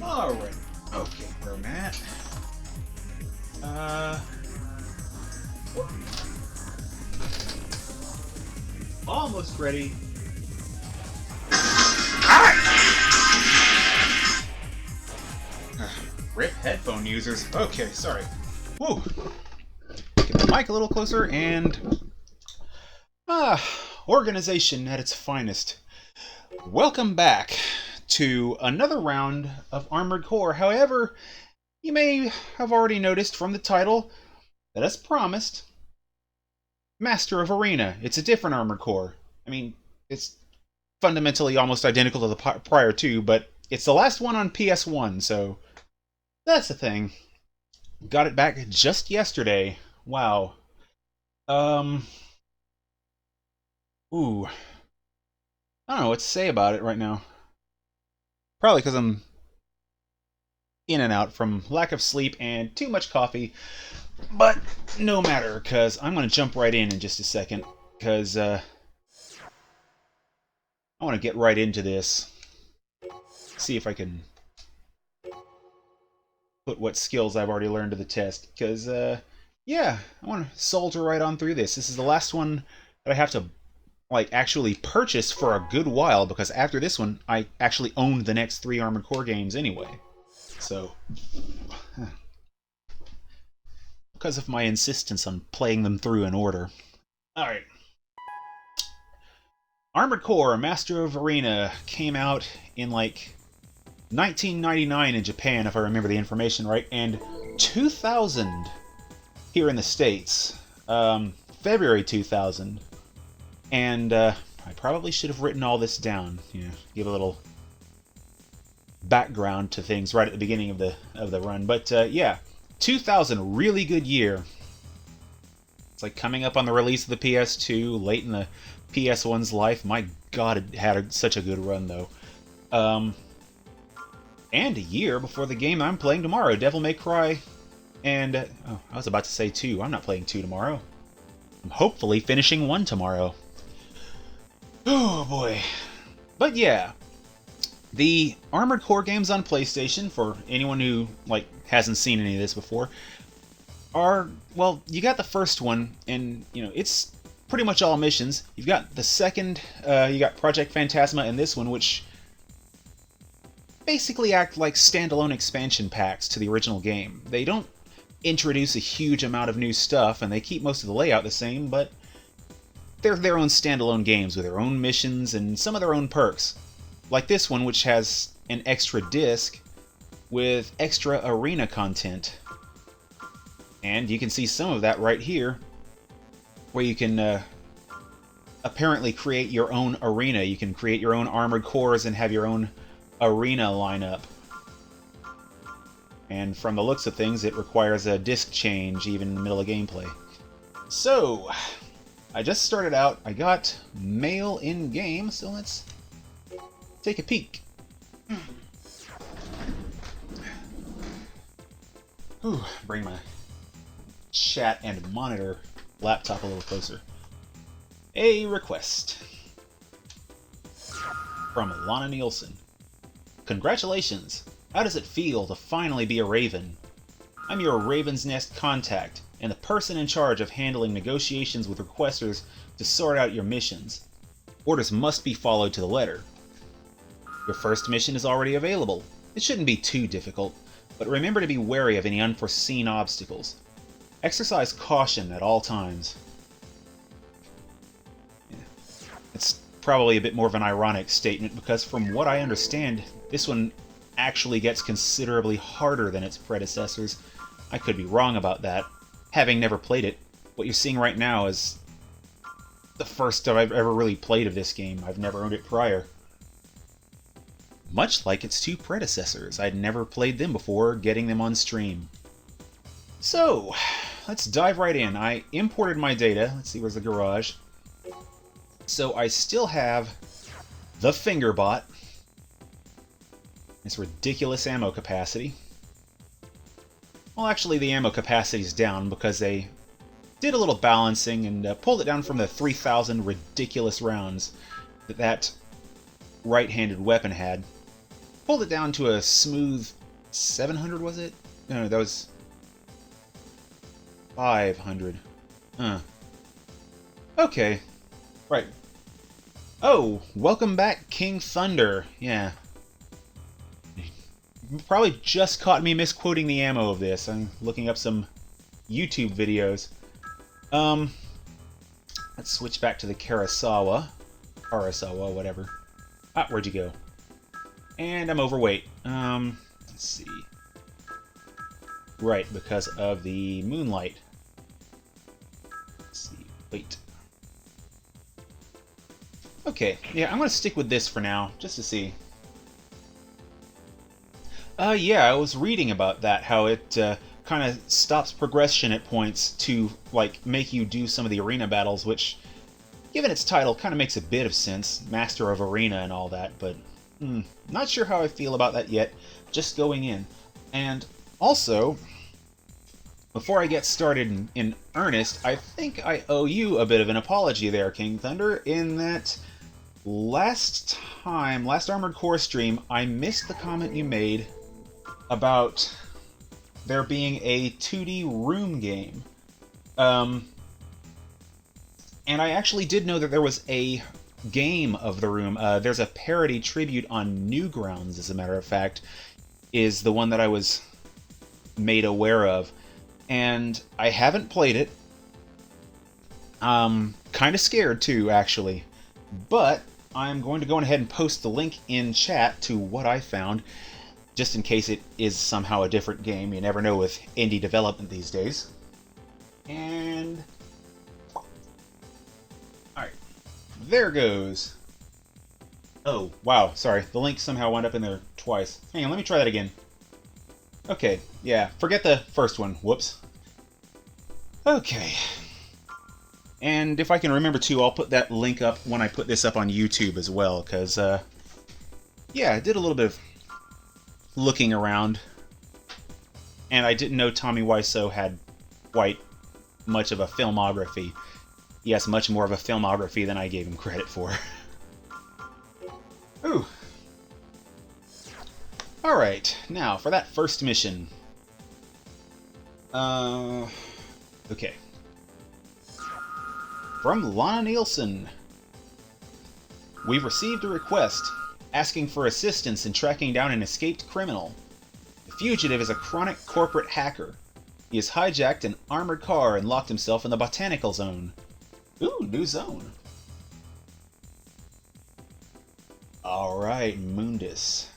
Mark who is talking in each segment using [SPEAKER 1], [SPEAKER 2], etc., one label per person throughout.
[SPEAKER 1] Alright. Okay, where I'm at. Almost ready. Rip headphone users. Okay, sorry. Woo. Get the mic a little closer and... organization at its finest. Welcome back to another round of Armored Core. However, you may have already noticed from the title that, as promised, Master of Arena. It's a different Armored Core. I mean, it's fundamentally almost identical to the prior two, but it's the last one on PS1, so that's the thing. Got it back just yesterday. Wow. Ooh. I don't know what to say about it right now. Probably because I'm in and out from lack of sleep and too much coffee. But no matter, because I'm going to jump right in just a second. Because I want to get right into this. See if I can put what skills I've already learned to the test. Because, yeah, I want to soldier right on through this. This is the last one that I have to actually purchase for a good while, because after this one, I actually owned the next 3 Armored Core games anyway. So, because of my insistence on playing them through in order. Alright. Armored Core, Master of Arena, came out in 1999 in Japan, if I remember the information right, and 2000 here in the States. February 2000. And I probably should have written all this down, give a little background to things right at the beginning of the run. But yeah, 2000, really good year. It's like coming up on the release of the PS2, late in the PS1's life. My God, it had such a good run though. And a year before the game I'm playing tomorrow, Devil May Cry. And oh, I was about to say 2. I'm not playing 2 tomorrow. I'm hopefully finishing 1 tomorrow. Oh boy. But yeah, the Armored Core games on PlayStation, for anyone who hasn't seen any of this before, are, well, you got the first one, and it's pretty much all missions. You've got the second, you got Project Phantasma, and this one, which basically act like standalone expansion packs to the original game. They don't introduce a huge amount of new stuff, and they keep most of the layout the same, but they're their own standalone games with their own missions and some of their own perks. Like this one, which has an extra disc with extra arena content. And you can see some of that right here, where you can apparently create your own arena. You can create your own Armored Cores and have your own arena lineup. And from the looks of things, it requires a disc change even in the middle of gameplay. So, I just started out. I got mail in-game, so let's take a peek. Ooh, bring my chat and monitor laptop a little closer. A request from Lana Nielsen. Congratulations! How does it feel to finally be a Raven? I'm your Raven's Nest contact, and the person in charge of handling negotiations with requesters to sort out your missions. Orders must be followed to the letter. Your first mission is already available. It shouldn't be too difficult, but remember to be wary of any unforeseen obstacles. Exercise caution at all times. It's probably a bit more of an ironic statement, because from what I understand, this one actually gets considerably harder than its predecessors. I could be wrong about that. Having never played it, what you're seeing right now is the first time I've ever really played of this game. I've never owned it prior. Much like its 2 predecessors, I'd never played them before getting them on stream. So, let's dive right in. I imported my data. Let's see, where's the garage? So I still have the Fingerbot. This ridiculous ammo capacity. Well, actually, the ammo capacity is down because they did a little balancing and pulled it down from the 3,000 ridiculous rounds that right-handed weapon had. pulled it down to a smooth 700, was it? No, that was 500. Okay. Right. Oh, welcome back, King Thunder. Yeah. Probably just caught me misquoting the ammo of this. I'm looking up some YouTube videos. Let's switch back to the Karasawa, whatever. Ah, where'd you go? And I'm overweight. Let's see. Right, because of the moonlight. Let's see. Wait. Okay, yeah, I'm gonna stick with this for now, just to see. Yeah, I was reading about that, how it kind of stops progression at points to, like, make you do some of the arena battles, which, given its title, kind of makes a bit of sense. Master of Arena and all that, but not sure how I feel about that yet, just going in. And also, before I get started in earnest, I think I owe you a bit of an apology there, King Thunder, in that last Armored Core stream, I missed the comment you made about there being a 2D room game. And I actually did know that there was a game of the room. There's a parody tribute on Newgrounds, as a matter of fact, is the one that I was made aware of. And I haven't played it. Kind of scared, too, actually. But I'm going to go ahead and post the link in chat to what I found, just in case it is somehow a different game. You never know with indie development these days. And alright, there goes. Oh, wow, sorry, the link somehow wound up in there twice. Hang on, let me try that again. Okay, yeah, forget the first one, whoops. Okay. And if I can remember too, I'll put that link up when I put this up on YouTube as well, because, yeah, I did a little bit of looking around, and I didn't know Tommy Wiseau had quite much of a filmography. Yes, much more of a filmography than I gave him credit for. Ooh. Alright, now, for that first mission. Okay. From Lana Nielsen. We've received a request asking for assistance in tracking down an escaped criminal. The fugitive is a chronic corporate hacker. He has hijacked an armored car and locked himself in the Botanical Zone. Ooh, new zone. Alright, Mundus.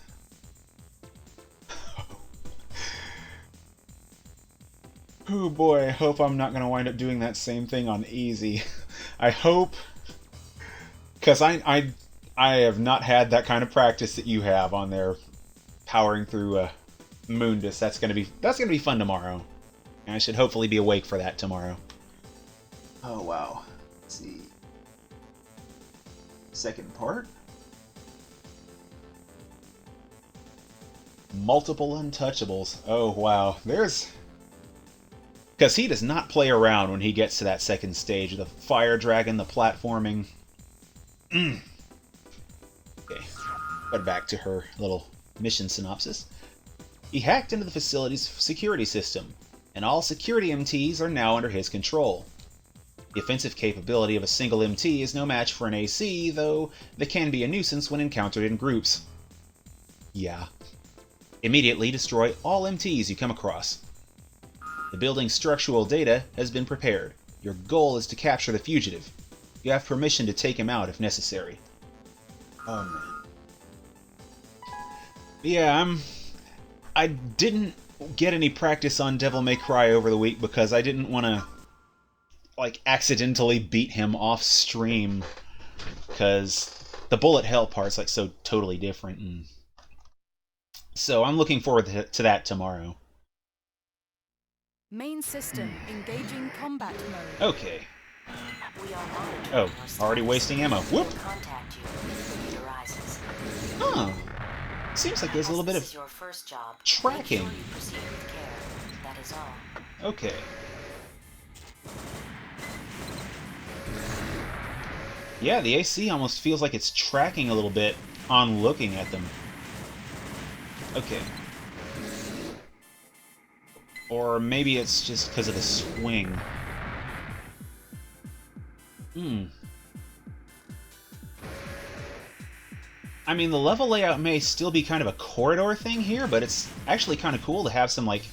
[SPEAKER 1] Oh boy, I hope I'm not going to wind up doing that same thing on easy. I hope, because I have not had that kind of practice that you have on there, powering through Mundus. That's gonna be fun tomorrow, and I should hopefully be awake for that tomorrow. Oh wow, let's see. Second part. Multiple untouchables. Oh wow, there's. Because he does not play around when he gets to that second stage. The fire dragon, the platforming. Okay. But back to her little mission synopsis. He hacked into the facility's security system, and all security MTs are now under his control. The offensive capability of a single MT is no match for an AC, though they can be a nuisance when encountered in groups. Yeah. Immediately destroy all MTs you come across. The building's structural data has been prepared. Your goal is to capture the fugitive. You have permission to take him out if necessary. Oh man. Yeah, I didn't get any practice on Devil May Cry over the week because I didn't want to, like, accidentally beat him off stream. Because the bullet hell part's, like, so totally different. And so I'm looking forward to that tomorrow.
[SPEAKER 2] Main system engaging combat mode.
[SPEAKER 1] Okay. Oh, already wasting ammo. Whoop! Huh. Seems like there's a little bit of tracking. Okay. Yeah, the AC almost feels like it's tracking a little bit on looking at them. Okay. Or maybe it's just because of the swing. I mean, the level layout may still be kind of a corridor thing here, but it's actually kind of cool to have some, like,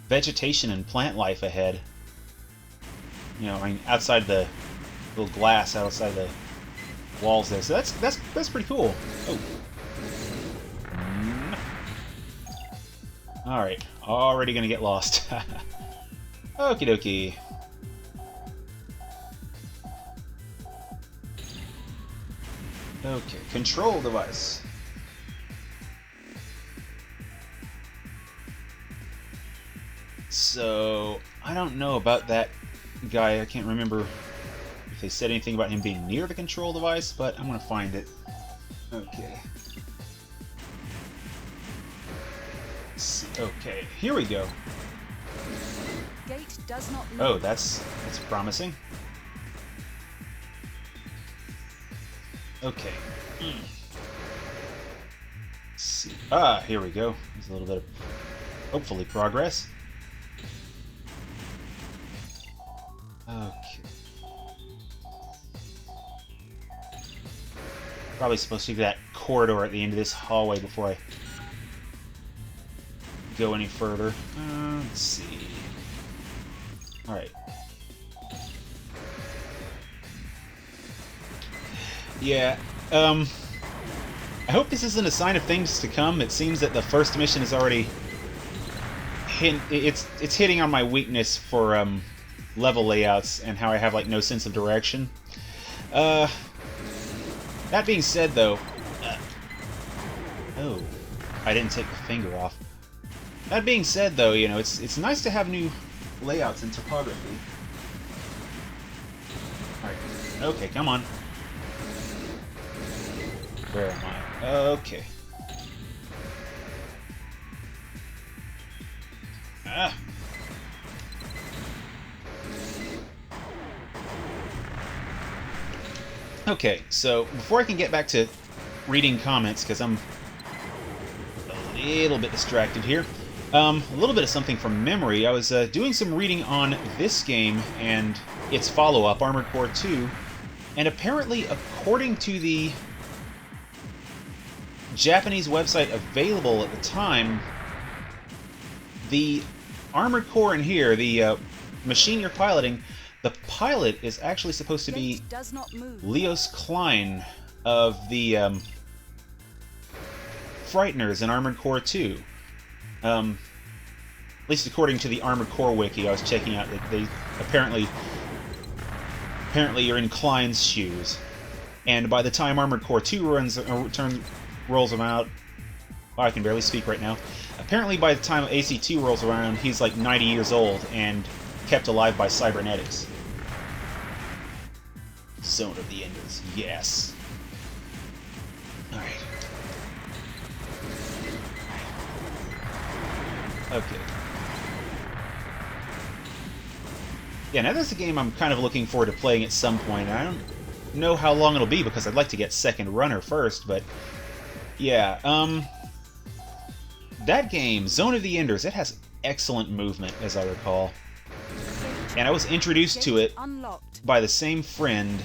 [SPEAKER 1] vegetation and plant life ahead. You know, I mean, outside the little glass outside the walls there. So that's pretty cool. Oh. Alright, already gonna get lost. Okie dokie. Okay, control device. So, I don't know about that guy. I can't remember if they said anything about him being near the control device, but I'm gonna find it. Okay. Let's see. Okay, here we go.
[SPEAKER 2] Gate does not move.
[SPEAKER 1] Oh, that's promising. Okay. Let's see. Ah, here we go. There's a little bit of, hopefully, progress. Okay. Probably supposed to do that corridor at the end of this hallway before I go any further. Let's see. Alright. Yeah, I hope this isn't a sign of things to come. It seems that the first mission is already it's hitting on my weakness for level layouts and how I have like no sense of direction. That being said, though, oh, I didn't take the finger off. That being said, though, you know, it's nice to have new layouts and topography. All right, okay, come on. Where am I? Okay. Ah. Okay, so before I can get back to reading comments, because I'm a little bit distracted here, a little bit of something from memory. I was doing some reading on this game and its follow-up, Armored Core 2, and apparently, according to the Japanese website available at the time, the Armored Core in here, the machine you're piloting, the pilot is actually supposed to be Leos Klein of the Frighteners in Armored Core 2. At least according to the Armored Core wiki I was checking out, that they apparently you're in Klein's shoes. And by the time Armored Core 2 rolls around, oh, I can barely speak right now. Apparently by the time AC2 rolls around, he's like 90 years old and kept alive by cybernetics. Zone of the Enders, yes. Alright. Okay. Yeah, now that's a game I'm kind of looking forward to playing at some point. I don't know how long it'll be because I'd like to get Second Runner first, but yeah, that game, Zone of the Enders, it has excellent movement, as I recall. And I was introduced to it by the same friend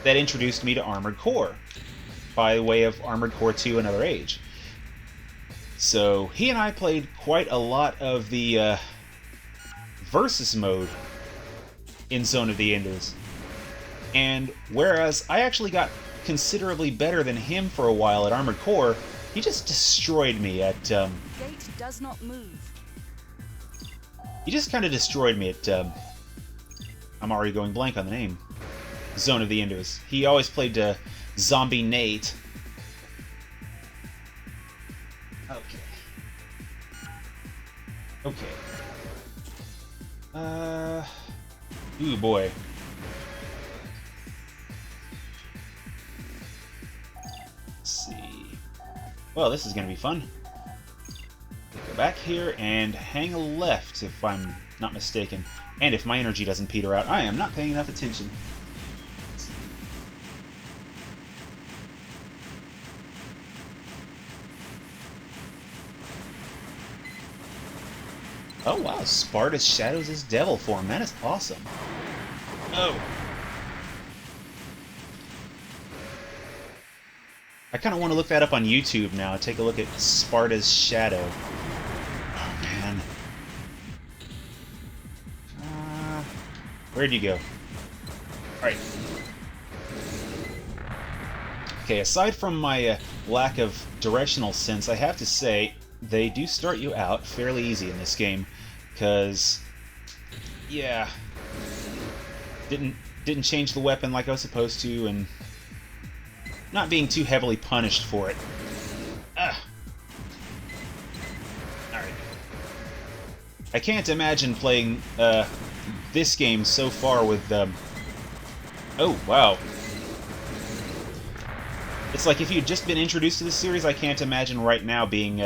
[SPEAKER 1] that introduced me to Armored Core, by way of Armored Core 2 Another Age. So, he and I played quite a lot of the Versus mode in Zone of the Enders. And whereas I actually got considerably better than him for a while at Armored Core, he just destroyed me at,
[SPEAKER 2] Gate does not move.
[SPEAKER 1] He just kind of destroyed me at, I'm already going blank on the name. Zone of the Enders. He always played, Zombie Nate. Okay. Okay. Ooh, boy. Let's see. Well, this is going to be fun. Go back here and hang a left, if I'm not mistaken. And if my energy doesn't peter out, I am not paying enough attention. Oh wow, Sparta's shadows his devil form. That is awesome. Oh. I kind of want to look that up on YouTube now. Take a look at Sparta's shadow. Oh man. Where'd you go? Alright. Okay, aside from my lack of directional sense, I have to say, they do start you out fairly easy in this game, because, yeah, didn't change the weapon like I was supposed to, and not being too heavily punished for it. Ah. Alright. I can't imagine playing this game so far with oh, wow. It's like if you'd just been introduced to this series, I can't imagine right now being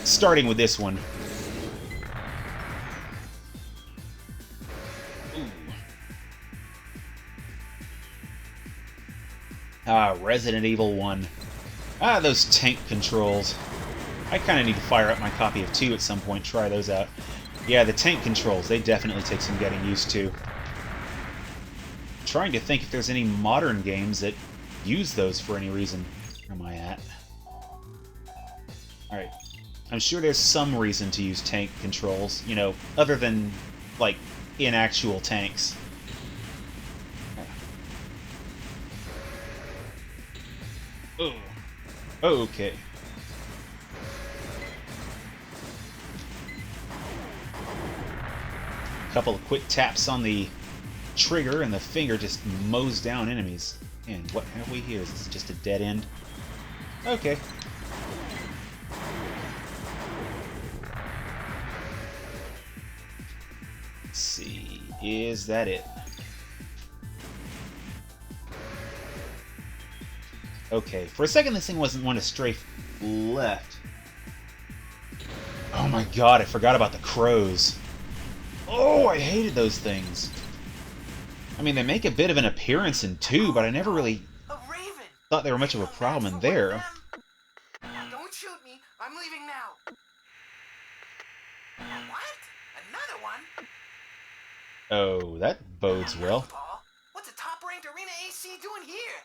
[SPEAKER 1] starting with this one. Ooh. Ah, Resident Evil 1. Ah, those tank controls. I kind of need to fire up my copy of 2 at some point, try those out. Yeah, the tank controls, they definitely take some getting used to. I'm trying to think if there's any modern games that use those for any reason. Where am I at? Alright. I'm sure there's some reason to use tank controls, you know, other than, like, in actual tanks. Oh. Okay. A couple of quick taps on the trigger and the finger just mows down enemies. And what have we here? Is this just a dead end? Okay. Let's see. Is that it? Okay, for a second this thing wasn't one to strafe left. Oh my god, I forgot about the crows. Oh, I hated those things. I mean, they make a bit of an appearance in 2, but I never really thought they were much of a problem in there.
[SPEAKER 3] Don't shoot me, I'm leaving now. What? Another one?
[SPEAKER 1] Oh, that bodes well.
[SPEAKER 3] What's a top-ranked arena AC doing here?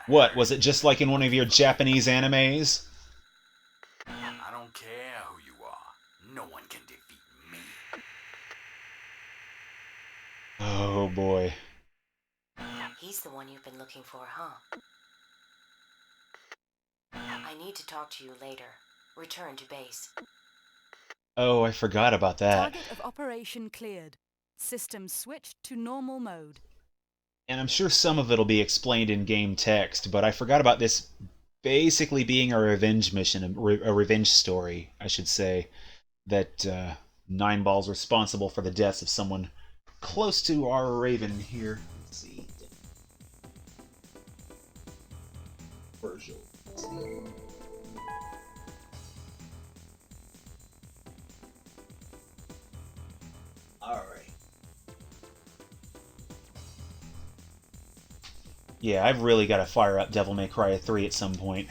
[SPEAKER 1] What, was it just like in one of your Japanese animes?
[SPEAKER 3] I don't care who you are. No one can defeat me.
[SPEAKER 1] Oh boy.
[SPEAKER 4] He's the one you've been looking for, huh? I need to talk to you later. Return to base.
[SPEAKER 1] Oh, I forgot about that.
[SPEAKER 2] Target of operation cleared. System switched to normal mode.
[SPEAKER 1] And I'm sure some of it'll be explained in game text, but I forgot about this basically being a revenge mission, a revenge story, I should say, that Nine Ball's responsible for the deaths of someone close to our Raven here. Let's see. Virgil. Alright. Yeah, I've really got to fire up Devil May Cry 3 at some point.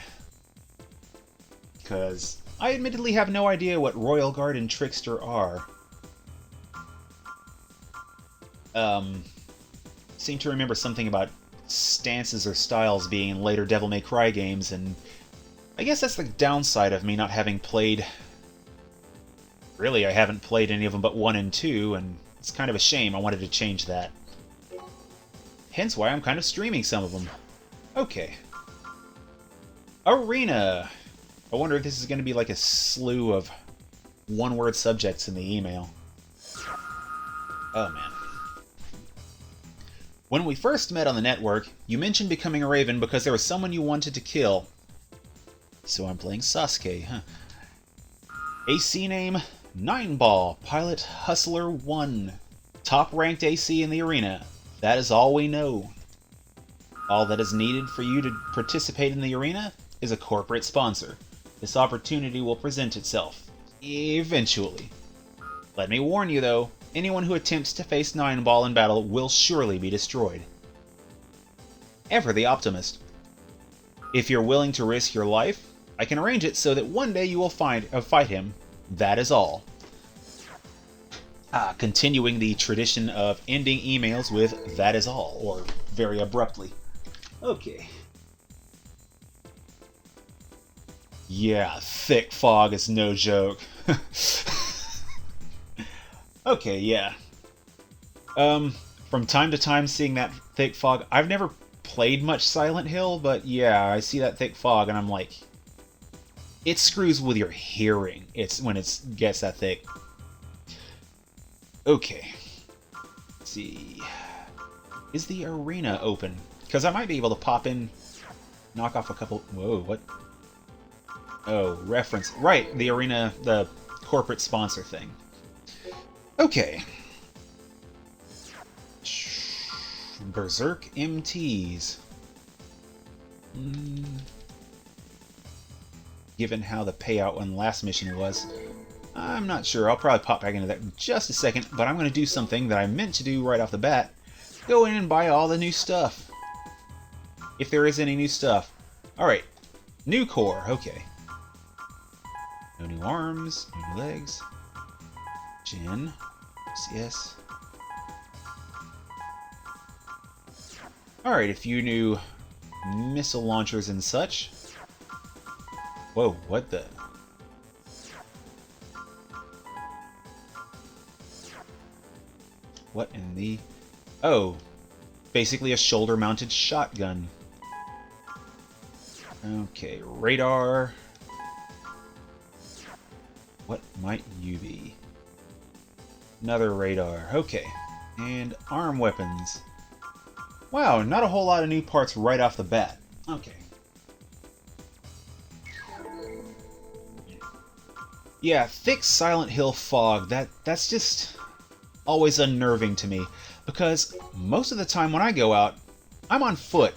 [SPEAKER 1] Because I admittedly have no idea what Royal Guard and Trickster are. Seem to remember something about stances or styles being in later Devil May Cry games, and I guess that's the downside of me not having played... Really, I haven't played any of them but 1 and 2, and it's kind of a shame. I wanted to change that. Hence why I'm kind of streaming some of them. Okay. Arena! I wonder if this is going to be like a slew of one-word subjects in the email. Oh, man. When we first met on the network, you mentioned becoming a Raven because there was someone you wanted to kill. So I'm playing Sasuke, huh? AC name, Nine Ball, Pilot Hustler 1. Top-ranked AC in the arena. That is all we know. All that is needed for you to participate in the arena is a corporate sponsor. This opportunity will present itself. Eventually. Let me warn you, though, anyone who attempts to face Nine Ball in battle will surely be destroyed. Ever the optimist. If you're willing to risk your life, I can arrange it so that one day you will fight him. That is all. Continuing the tradition of ending emails with "that is all," or very abruptly. Okay. Yeah, thick fog is no joke. Okay, yeah. From time to time seeing that thick fog, I've never played much Silent Hill, but yeah, I see that thick fog and I'm like, it screws with your hearing. It's when it gets that thick. Okay. Let's see. Is the arena open? Because I might be able to pop in, knock off a couple... Whoa, what? Oh, reference. Right, the arena, the corporate sponsor thing. Okay. Berserk MTs. Given how the payout on the last mission was, I'm not sure. I'll probably pop back into that in just a second, but I'm going to do something that I meant to do right off the bat. Go in and buy all the new stuff. If there is any new stuff. Alright. New core. Okay. No new arms. No new legs. Gen. CS. Alright, a few new missile launchers and such. Whoa, what the... What in the... Oh, basically a shoulder-mounted shotgun. Okay, radar. What might you be? Another radar. Okay, and arm weapons. Wow, not a whole lot of new parts right off the bat. Okay. Yeah, thick Silent Hill fog, that's just always unnerving to me, because most of the time when I go out, I'm on foot.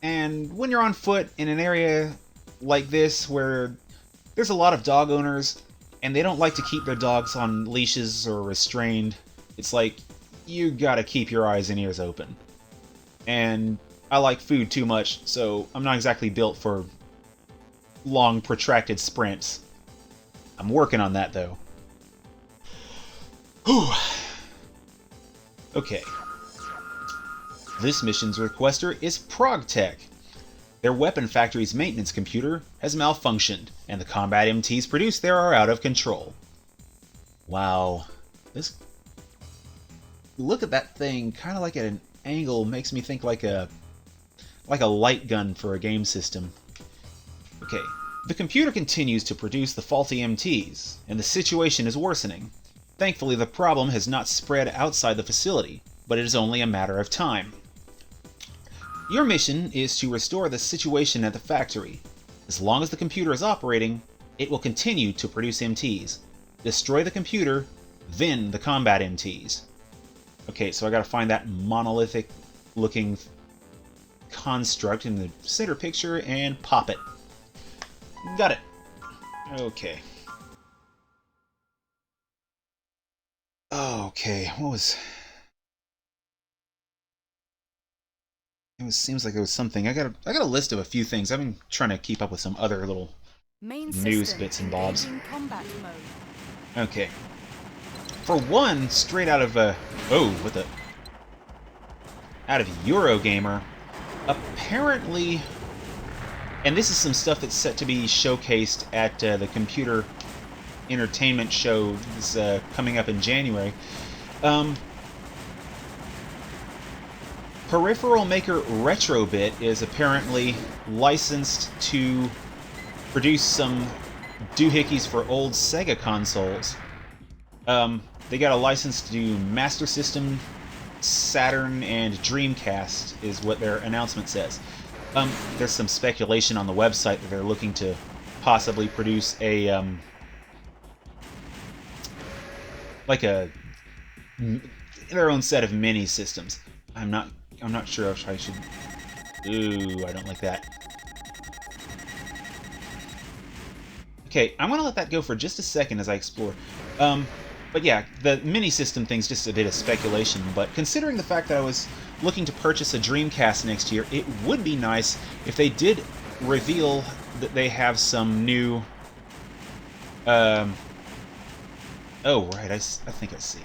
[SPEAKER 1] And when you're on foot in an area like this where there's a lot of dog owners and they don't like to keep their dogs on leashes or restrained, it's like you gotta keep your eyes and ears open. And I like food too much, so I'm not exactly built for long, protracted sprints. I'm working on that, though. Whew. Okay. This mission's requester is ProgTech. Their weapon factory's maintenance computer has malfunctioned, and the combat MTs produced there are out of control. Wow. This... Look at that thing, kind of like at an angle, makes me think like a light gun for a game system. Okay. The computer continues to produce the faulty MTs, and the situation is worsening. Thankfully, the problem has not spread outside the facility, but it is only a matter of time. Your mission is to restore the situation at the factory. As long as the computer is operating, it will continue to produce MTs. Destroy the computer, then the combat MTs. Okay, so I gotta find that monolithic-looking construct in the center picture and pop it. Got it. Okay. Okay, what was... seems like there was something. I got a list of a few things. I've been trying to keep up with some other little news bits and bobs. Okay. For one, straight out of out of Eurogamer, apparently, and this is some stuff that's set to be showcased at the Computer Entertainment Show that's coming up in January. Peripheral maker Retrobit is apparently licensed to produce some doohickeys for old Sega consoles. They got a license to do Master System, Saturn, and Dreamcast, is what their announcement says. There's some speculation on the website that they're looking to possibly produce a, their own set of mini systems. I'm not sure if I should... Ooh, I don't like that. Okay, I'm gonna let that go for just a second as I explore. But yeah, the mini-system thing's just a bit of speculation, but considering the fact that I was looking to purchase a Dreamcast next year, it would be nice if they did reveal that they have some new... oh, right, I think I see.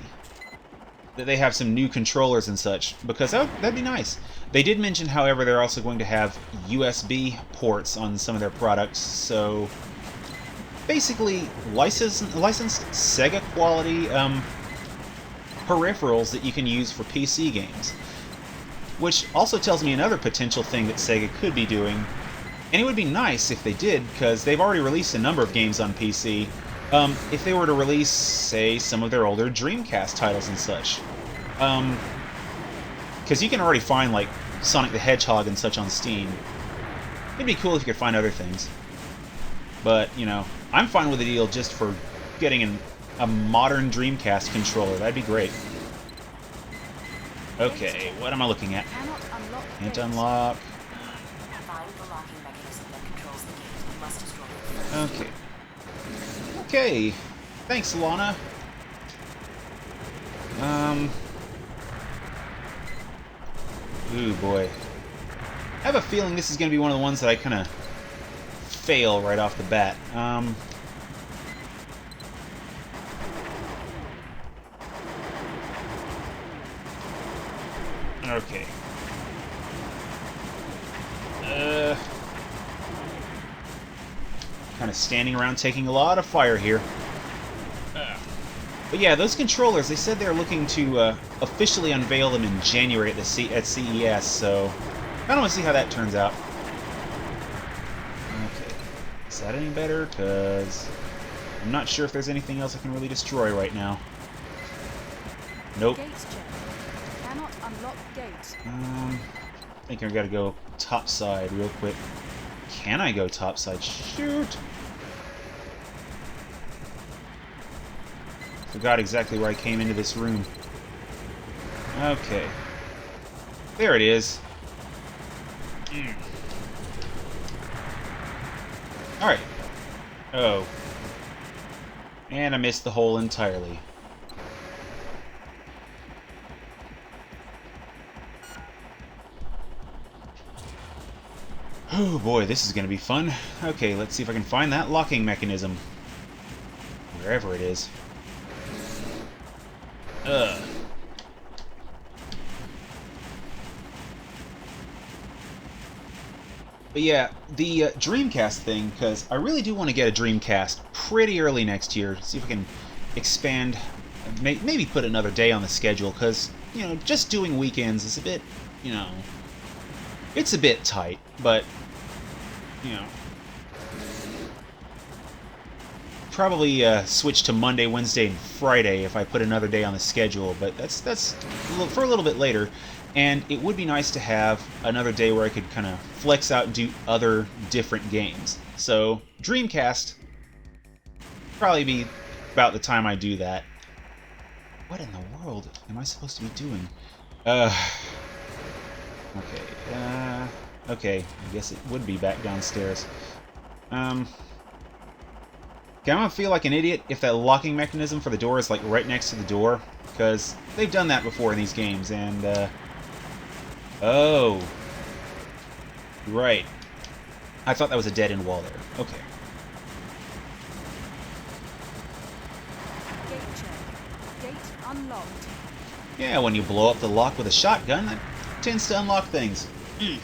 [SPEAKER 1] That they have some new controllers and such, because that'd be nice. They did mention, however, they're also going to have USB ports on some of their products, so... basically, licensed Sega quality peripherals that you can use for PC games. Which also tells me another potential thing that Sega could be doing. And it would be nice if they did, because they've already released a number of games on PC. If they were to release, say, some of their older Dreamcast titles and such. Because you can already find, like, Sonic the Hedgehog and such on Steam. It'd be cool if you could find other things. But, you know, I'm fine with the deal just for getting a modern Dreamcast controller. That'd be great. Okay, what am I looking at? Can't unlock.
[SPEAKER 4] Find the locking mechanism that controls the gate. You must destroy it first.
[SPEAKER 1] Okay. Okay. Thanks, Lana. Ooh, boy. I have a feeling this is going to be one of the ones that I kind of fail right off the bat. Okay. Kind of standing around taking a lot of fire here. But yeah, those controllers, they said they're looking to officially unveil them in January at CES, so I don't want to see how that turns out. Okay. Is that any better? Because I'm not sure if there's anything else I can really destroy right now. Nope.
[SPEAKER 2] Gates check. Cannot unlock gate.
[SPEAKER 1] I think I've got to go topside real quick. Can I go topside? Shoot! Forgot exactly where I came into this room. Okay. There it is. Alright. Oh. And I missed the hole entirely. Oh boy, this is going to be fun. Okay, let's see if I can find that locking mechanism. Wherever it is. Ugh. But yeah, the Dreamcast thing, because I really do want to get a Dreamcast pretty early next year. See if I can expand, maybe put another day on the schedule, because, you know, just doing weekends is a bit, you know, it's a bit tight, but, you know, probably switch to Monday, Wednesday, and Friday if I put another day on the schedule, but that's for a little bit later. And it would be nice to have another day where I could kind of flex out and do other different games. So Dreamcast probably be about the time I do that. What in the world am I supposed to be doing? Okay, I guess it would be back downstairs. I'm gonna feel like an idiot if that locking mechanism for the door is like right next to the door, because they've done that before in these games, and oh, right. I thought that was a dead-end wall there. Okay.
[SPEAKER 2] Gate check. Gate unlocked.
[SPEAKER 1] Yeah, when you blow up the lock with a shotgun, that tends to unlock things. Yeah.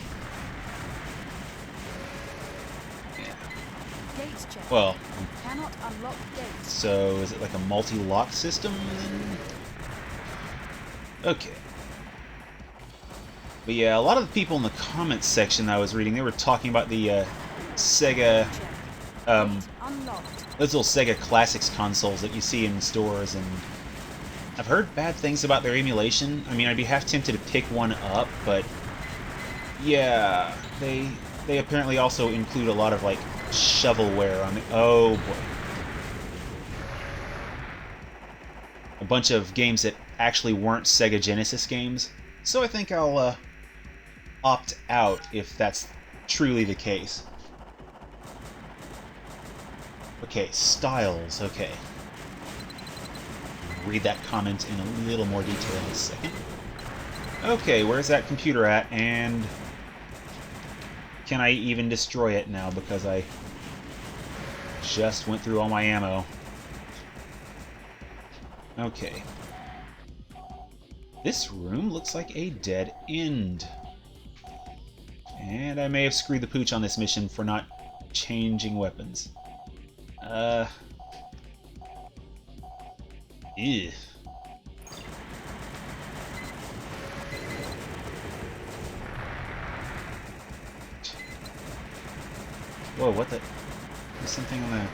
[SPEAKER 2] Gate check.
[SPEAKER 1] Well,
[SPEAKER 2] Cannot unlock gate.
[SPEAKER 1] so is it like a multi-lock system? Okay. But yeah, a lot of the people in the comments section that I was reading, they were talking about the Sega, those little Sega Classics consoles that you see in stores, and I've heard bad things about their emulation. I mean, I'd be half tempted to pick one up, but yeah, they apparently also include a lot of like shovelware on the. Oh boy, a bunch of games that actually weren't Sega Genesis games. So I think I'll opt out if that's truly the case. Okay, styles. Okay. Read that comment in a little more detail in a second. Okay, where's that computer at? And Can I even destroy it now because I just went through all my ammo? Okay. This room looks like a dead end. And I may have screwed the pooch on this mission for not changing weapons. Ew. Whoa, what the... There's something on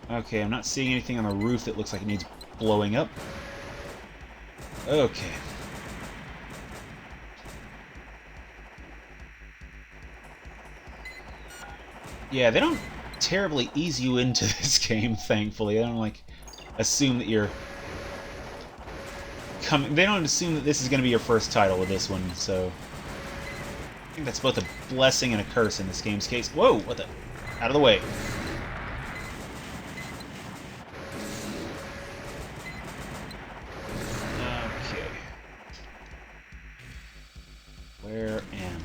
[SPEAKER 1] the... Okay, I'm not seeing anything on the roof that looks like it needs blowing up. Okay. Yeah, they don't terribly ease you into this game, thankfully. They don't, like, assume that you're... They don't assume that this is going to be your first title with this one, so... I think that's both a blessing and a curse in this game's case. Whoa, what the... Out of the way. Okay. Where am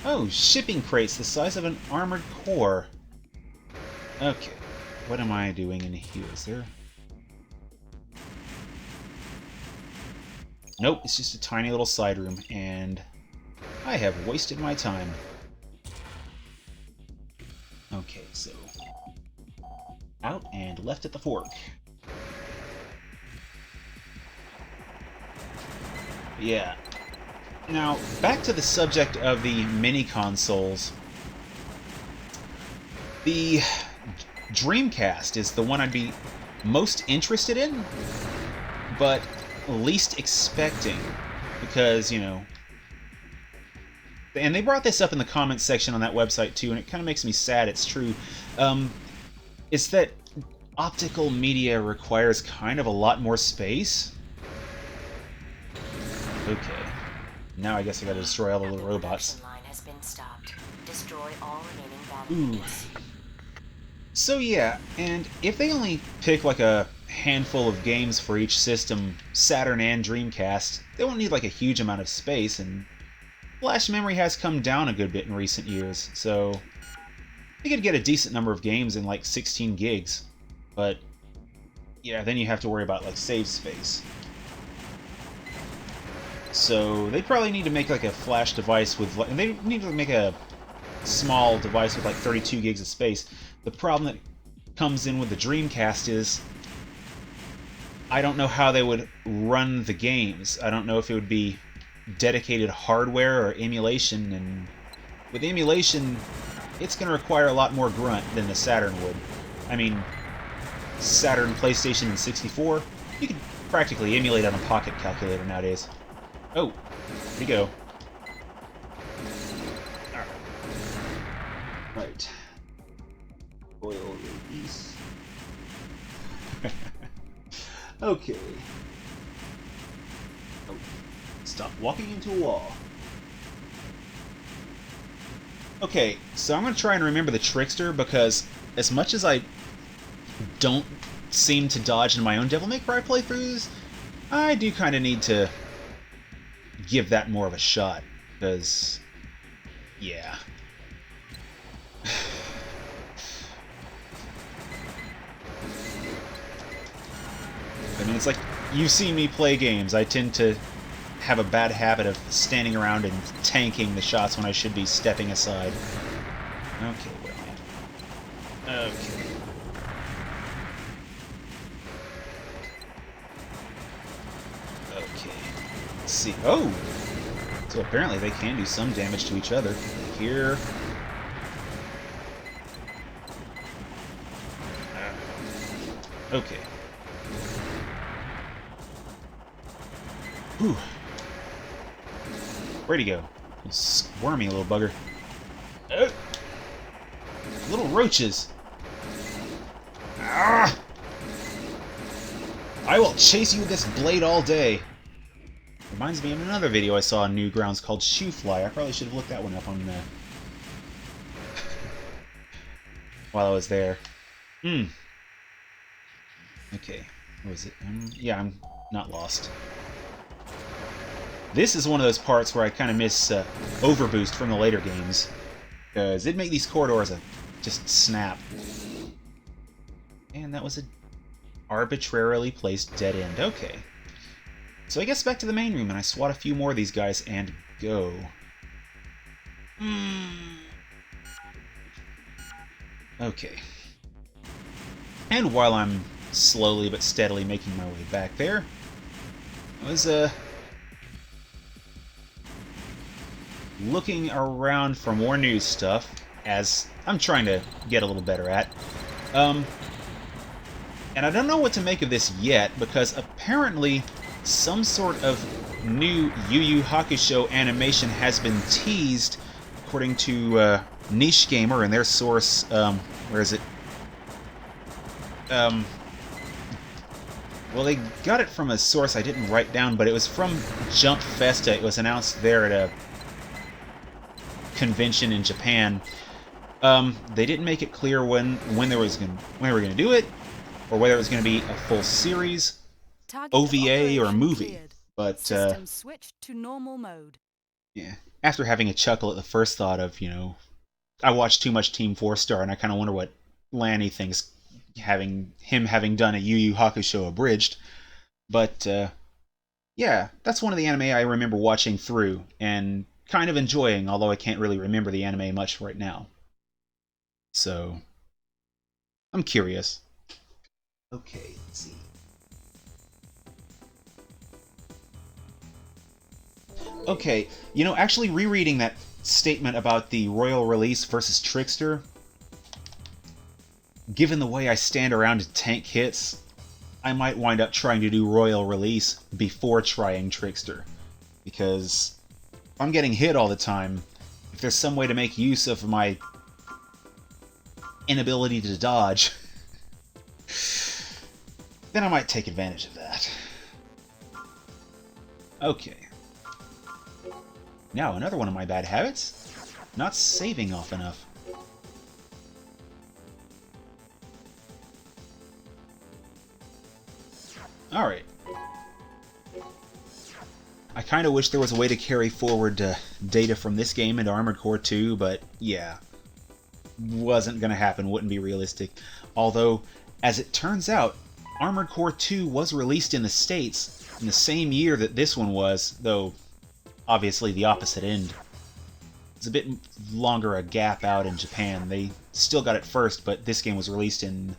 [SPEAKER 1] I? Oh, shipping crates the size of an armored core. Okay. What am I doing in here? Is there... Nope, it's just a tiny little side room, and I have wasted my time. Okay, so... Out and left at the fork. Yeah. Now, back to the subject of the mini-consoles. The Dreamcast is the one I'd be most interested in, but least expecting, because, you know... And they brought this up in the comments section on that website, too, and it kind of makes me sad, it's true. It's that optical media requires kind of a lot more space. Okay. Now I guess I gotta destroy all the little robots.
[SPEAKER 4] Line has been stopped. Destroy all remaining batteries.
[SPEAKER 1] So yeah, and if they only pick like a handful of games for each system, Saturn and Dreamcast, they won't need like a huge amount of space, and flash memory has come down a good bit in recent years, so you could get a decent number of games in like 16 gigs. But yeah, then you have to worry about like save space. So they probably need to make like a flash device with, and they need to make a small device with like 32 gigs of space. The problem that comes in with the Dreamcast is I don't know how they would run the games. I don't know if it would be dedicated hardware or emulation, and with emulation, it's going to require a lot more grunt than the Saturn would. I mean, Saturn, PlayStation, and 64, you could practically emulate on a pocket calculator nowadays. Oh, here we go. Right. Oil release. Okay. Oh, stop walking into a wall. Okay, so I'm going to try and remember the Trickster, because as much as I don't seem to dodge in my own Devil May Cry playthroughs, I do kind of need to give that more of a shot, because, yeah. I mean, it's like, you see me play games, I tend to have a bad habit of standing around and tanking the shots when I should be stepping aside. Okay, where am I? Okay. Okay. Let's see. Oh! So apparently they can do some damage to each other. Here. Okay. Whew. Where'd he go? Squirmy little bugger. Little roaches. Ah! I will chase you with this blade all day. Reminds me of another video I saw on Newgrounds called Shoe Fly. I probably should have looked that one up on while I was there. Okay. What was it? Yeah, I'm not lost. This is one of those parts where I kind of miss Overboost from the later games, because it'd make these corridors just snap. And that was a arbitrarily placed dead end. Okay. So I guess back to the main room, and I swat a few more of these guys and go. Okay. And while I'm slowly but steadily making my way back there, I was, looking around for more new stuff, as I'm trying to get a little better at. And I don't know what to make of this yet, because apparently some sort of new Yu Yu Hakusho animation has been teased, according to Niche Gamer and their source, where is it? Well, they got it from a source I didn't write down, but it was from Jump Festa. It was announced there at a convention in Japan. They didn't make it clear when they were going to do it, or whether it was going to be a full series,
[SPEAKER 2] Target
[SPEAKER 1] OVA, or a
[SPEAKER 2] operation
[SPEAKER 1] movie.
[SPEAKER 2] cleared.
[SPEAKER 1] But
[SPEAKER 2] System switched to normal mode.
[SPEAKER 1] yeah, after having a chuckle at the first thought of, I watched too much Team 4-Star, and I kind of wonder what Lanny thinks, having done a Yu Yu Hakusho abridged. But yeah, that's one of the anime I remember watching through and kind of enjoying, although I can't really remember the anime much right now. So I'm curious. Okay, let's see. Okay, actually rereading that statement about the Royal Release versus Trickster, given the way I stand around to tank hits, I might wind up trying to do Royal Release before trying Trickster. Because if I'm getting hit all the time, if there's some way to make use of my inability to dodge, then I might take advantage of that. Okay. Now, another one of my bad habits. Not saving off enough. Alright. I kind of wish there was a way to carry forward data from this game into Armored Core 2, but yeah. Wasn't going to happen, wouldn't be realistic. Although, as it turns out, Armored Core 2 was released in the States in the same year that this one was, though obviously the opposite end. It's a bit longer a gap out in Japan. They still got it first, but this game was released in,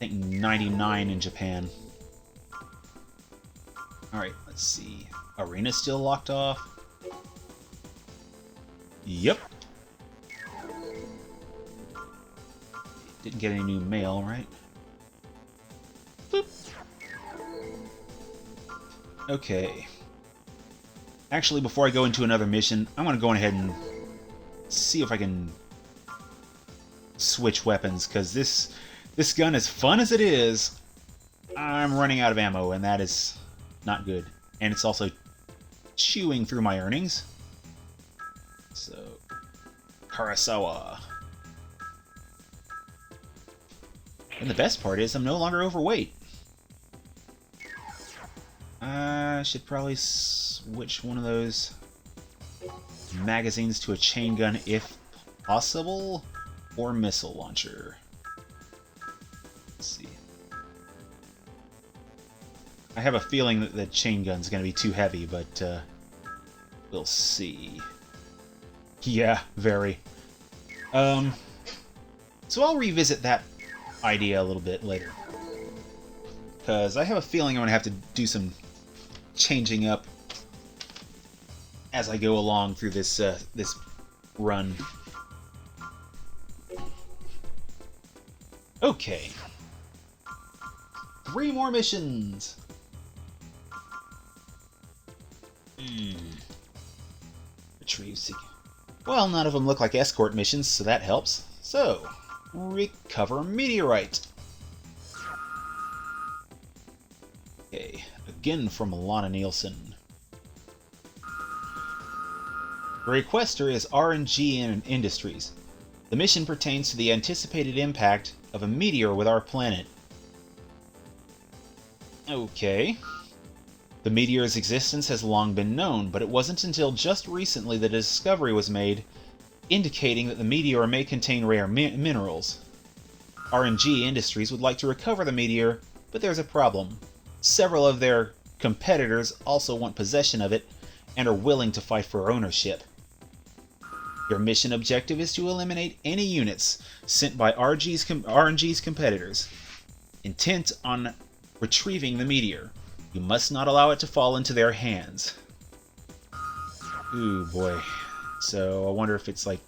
[SPEAKER 1] I think, 99 in Japan. Alright, let's see. Arena's still locked off. Yep. Didn't get any new mail, right? Boop. Okay. Actually, before I go into another mission, I'm going to go ahead and see if I can switch weapons, because this gun, as fun as it is, I'm running out of ammo, and that is not good. And it's also chewing through my earnings. So, Karasawa. And the best part is I'm no longer overweight. I should probably switch one of those magazines to a chain gun if possible, or missile launcher. Let's see. I have a feeling that the chain gun's going to be too heavy, but we'll see. Yeah, very. So I'll revisit that idea a little bit later, because I have a feeling I'm going to have to do some changing up as I go along through this this run. Okay. 3 more missions! Retrieve seeking. Well, none of them look like escort missions, so that helps. So, recover meteorite. Okay, again from Alana Nielsen. The requester is RNG Industries. The mission pertains to the anticipated impact of a meteor with our planet. Okay. The meteor's existence has long been known, but it wasn't until just recently that a discovery was made indicating that the meteor may contain rare minerals. RNG Industries would like to recover the meteor, but there's a problem. Several of their competitors also want possession of it and are willing to fight for ownership. Your mission objective is to eliminate any units sent by RNG's competitors, intent on retrieving the meteor. You must not allow it to fall into their hands. Ooh, boy. So I wonder if it's like,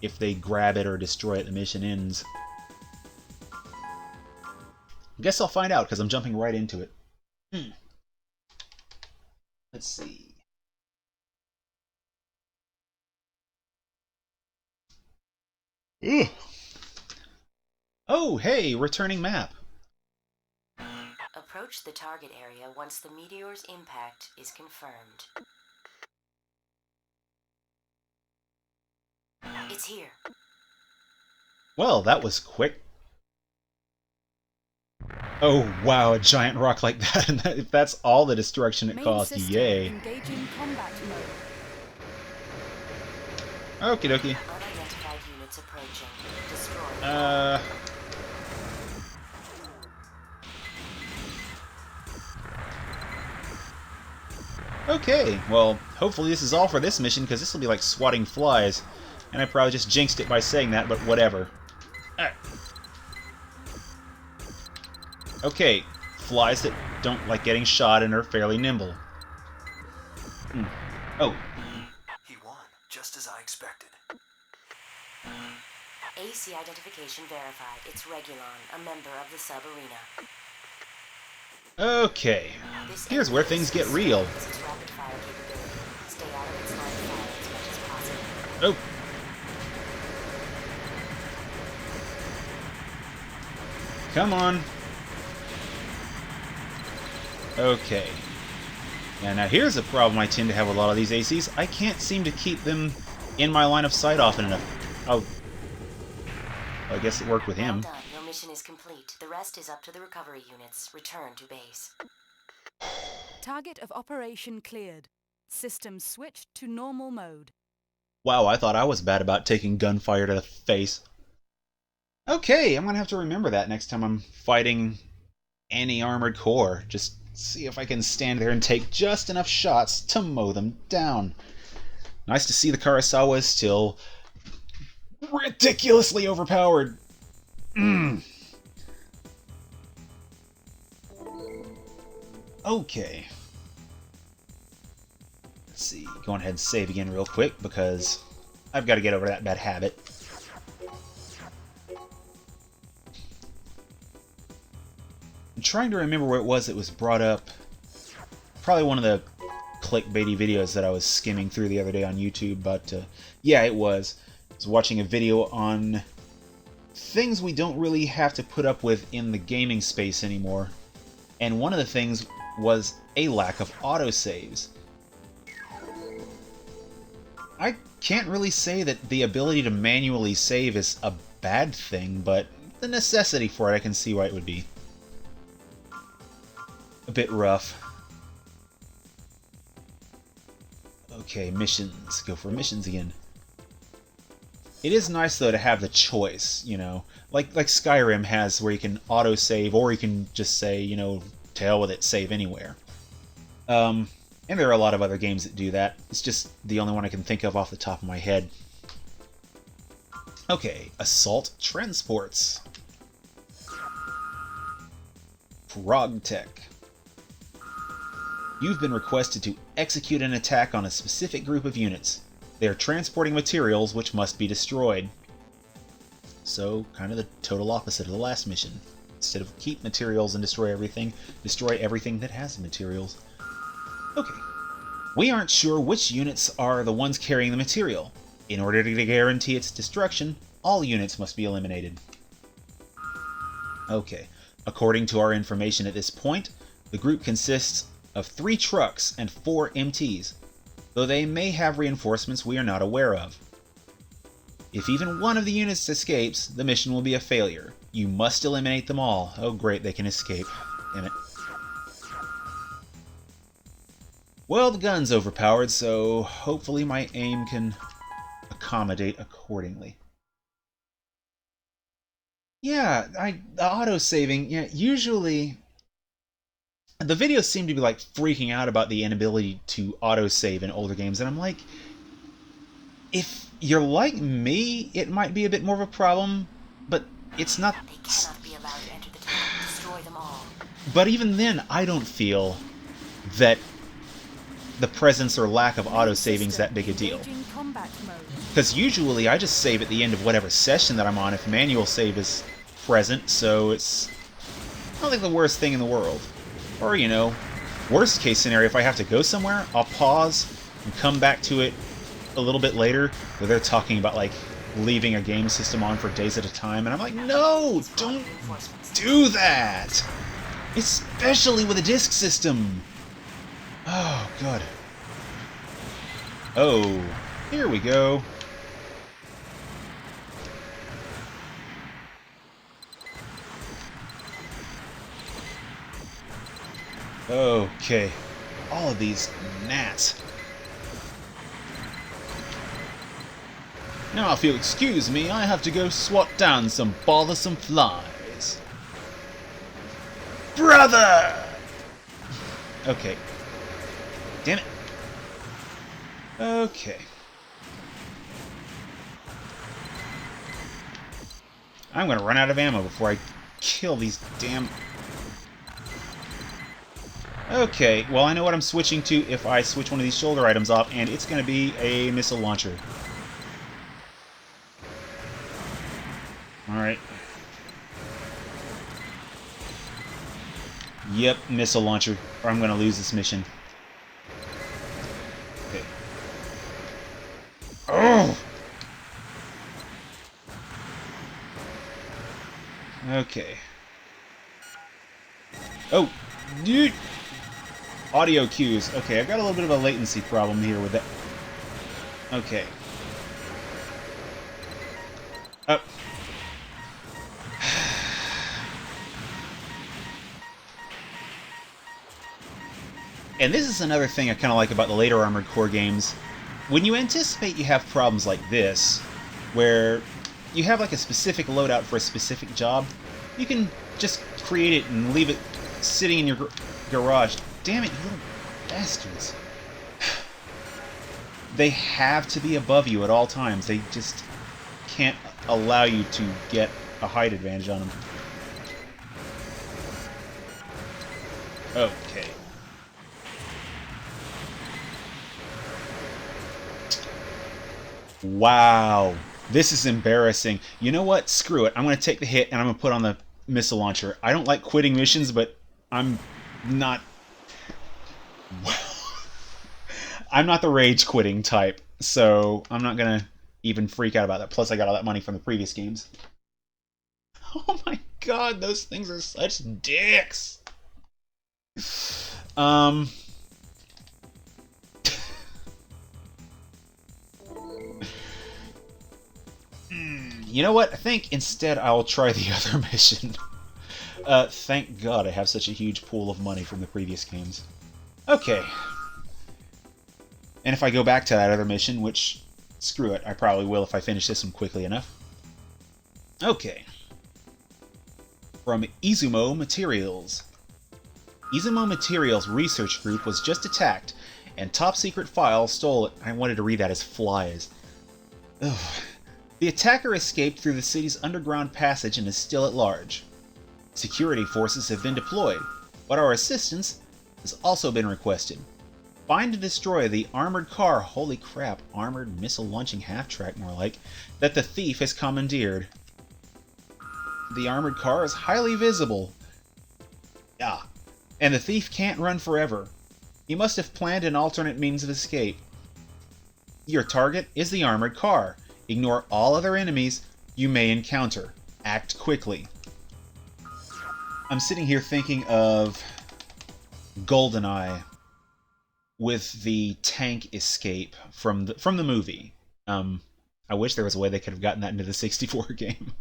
[SPEAKER 1] if they grab it or destroy it, the mission ends. I guess I'll find out, because I'm jumping right into it. Let's see. Ugh. Oh, hey, returning map.
[SPEAKER 4] Approach the target area once the meteor's impact is confirmed. It's here.
[SPEAKER 1] Well, that was quick. Oh, wow, a giant rock like that, and if that's all the destruction it
[SPEAKER 2] Main
[SPEAKER 1] caused,
[SPEAKER 2] system
[SPEAKER 1] yay.
[SPEAKER 2] engaging combat mode.
[SPEAKER 1] Okie dokie.
[SPEAKER 4] Unidentified units approaching. Destroy.
[SPEAKER 1] Okay, well, hopefully this is all for this mission, because this will be like swatting flies. And I probably just jinxed it by saying that, but whatever. Okay, flies that don't like getting shot and are fairly nimble. Oh.
[SPEAKER 3] He won, just as I expected.
[SPEAKER 4] AC identification verified. It's Regulon, a member of the sub-arena.
[SPEAKER 1] Okay. Here's where things get real.
[SPEAKER 4] Its rapid fire capability. Stay out of its line of fire as much as possible.
[SPEAKER 1] Oh. Come on. Okay. Now here's a problem I tend to have with a lot of these ACs. I can't seem to keep them in my line of sight often enough. Oh. I guess it worked with him.
[SPEAKER 4] Well done. Your mission is complete. The rest is up to the recovery units. Return to base.
[SPEAKER 2] Target of operation cleared. System switched to normal mode.
[SPEAKER 1] Wow, I thought I was bad about taking gunfire to the face. Okay, I'm gonna have to remember that next time I'm fighting any armored core. Just see if I can stand there and take just enough shots to mow them down. Nice to see the Kurosawa is still ridiculously overpowered. Okay. Let's see. Go ahead and save again real quick because I've got to get over that bad habit. I'm trying to remember where it was that was brought up. Probably one of the clickbaity videos that I was skimming through the other day on YouTube, but yeah, it was. I was watching a video on things we don't really have to put up with in the gaming space anymore. And one of the things was a lack of autosaves. I can't really say that the ability to manually save is a bad thing, but the necessity for it, I can see why it would be a bit rough. Okay, missions. Go for missions again. It is nice, though, to have the choice, you know. Like Skyrim has, where you can auto-save, or you can just say, you know, to hell with it, save anywhere. And there are a lot of other games that do that. It's just the only one I can think of off the top of my head. Okay, Assault Transports. Progtech. You've been requested to execute an attack on a specific group of units. They are transporting materials which must be destroyed. So, kind of the total opposite of the last mission. Instead of keep materials and destroy everything that has materials. Okay. We aren't sure which units are the ones carrying the material. In order to guarantee its destruction, all units must be eliminated. Okay. According to our information at this point, the group consists of 3 trucks and 4 MTs, though they may have reinforcements we are not aware of. If even one of the units escapes, the mission will be a failure. You must eliminate them all. Oh great, they can escape. Damn it. Well, the gun's overpowered, so hopefully my aim can accommodate accordingly. Yeah, the auto-saving, yeah, usually the videos seem to be like freaking out about the inability to auto-save in older games, and I'm like, if you're like me, it might be a bit more of a problem, but it's not.
[SPEAKER 4] They cannot be allowed to enter the tunnel. Destroy them all.
[SPEAKER 1] But even then, I don't feel that the presence or lack of auto-saving is that big a deal.
[SPEAKER 2] Engaging combat mode.
[SPEAKER 1] Because usually I just save at the end of whatever session that I'm on if manual save is present, so it's not like the worst thing in the world. Or, you know, worst case scenario, if I have to go somewhere, I'll pause and come back to it a little bit later, where they're talking about, like, leaving a game system on for days at a time, and I'm like, no, don't do that! Especially with a disk system! Oh, God. Oh, here we go. Okay. All of these gnats. Now, if you'll excuse me, I have to go swat down some bothersome flies. Brother! Okay. Damn it. Okay. I'm gonna run out of ammo before I kill these damn... Okay, well I know what I'm switching to if I switch one of these shoulder items off, and it's gonna be a missile launcher. Alright. Yep, missile launcher, or I'm gonna lose this mission. Okay. Oh! Okay. Oh! Dude! Audio cues. Okay, I've got a little bit of a latency problem here with that. Okay. Up. And this is another thing I kind of like about the later Armored Core games. When you anticipate you have problems like this, where you have like a specific loadout for a specific job, you can just create it and leave it sitting in your garage. Damn it, you little bastards. They have to be above you at all times. They just can't allow you to get a height advantage on them. Okay. Wow. This is embarrassing. You know what? Screw it. I'm going to take the hit and I'm going to put on the missile launcher. I don't like quitting missions, but I'm not... I'm not the rage quitting type, so I'm not going to even freak out about that. Plus, I got all that money from the previous games. Oh my god, those things are such dicks! You know what? I think instead I'll try the other mission. Thank God I have such a huge pool of money from the previous games. Okay. And if I go back to that other mission, which, screw it, I probably will if I finish this one quickly enough. Okay. From Izumo Materials. Izumo Materials Research Group was just attacked, and top secret files stole it. I wanted to read that as flies. Ugh. The attacker escaped through the city's underground passage and is still at large. Security forces have been deployed, but our assistance has also been requested. Find and destroy the armored car, holy crap, armored missile launching half-track more like, that the thief has commandeered. The armored car is highly visible. Ah, and the thief can't run forever. He must have planned an alternate means of escape. Your target is the armored car. Ignore all other enemies you may encounter. Act quickly. I'm sitting here thinking of GoldenEye with the tank escape from the movie. I wish there was a way they could have gotten that into the 64 game.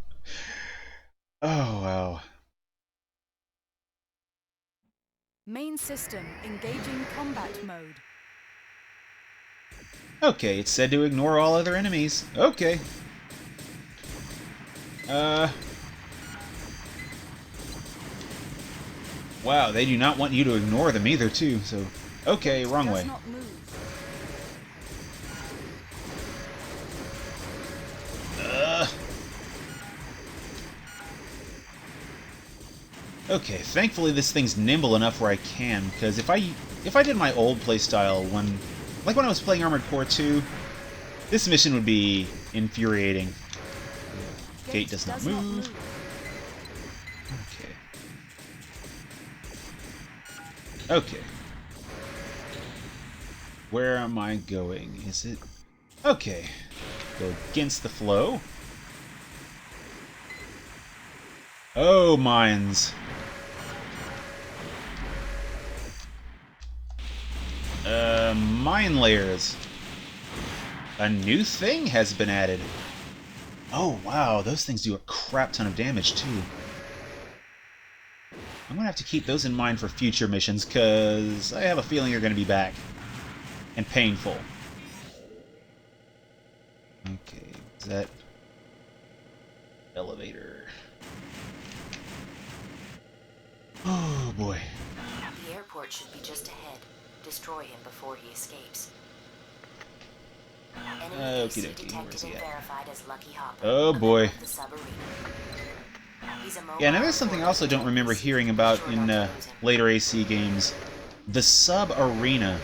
[SPEAKER 1] Oh, wow.
[SPEAKER 2] Main system engaging combat mode.
[SPEAKER 1] Okay, it's said to ignore all other enemies. Okay. Wow, they do not want you to ignore them either, too, so... Okay, wrong way.
[SPEAKER 2] Does not move.
[SPEAKER 1] Okay, thankfully this thing's nimble enough where I can, because if I did my old playstyle when I was playing Armored Core 2, this mission would be infuriating. Gate does not move. Okay. Okay. Where am I going? Is it... Okay. Go against the flow. Oh, mines. Mine layers. A new thing has been added. Oh, wow, those things do a crap ton of damage, too. I'm gonna have to keep those in mind for future missions, because I have a feeling they're gonna be back. And painful. Okay, is that... Elevator. Oh, boy.
[SPEAKER 4] The airport should be just ahead. Destroy him before he escapes. Enemy AC detected and verified as Lucky Hopper.
[SPEAKER 1] Oh boy.
[SPEAKER 4] The submarine.
[SPEAKER 1] Yeah, now there's something else I don't remember hearing about in later AC games. The sub-arena.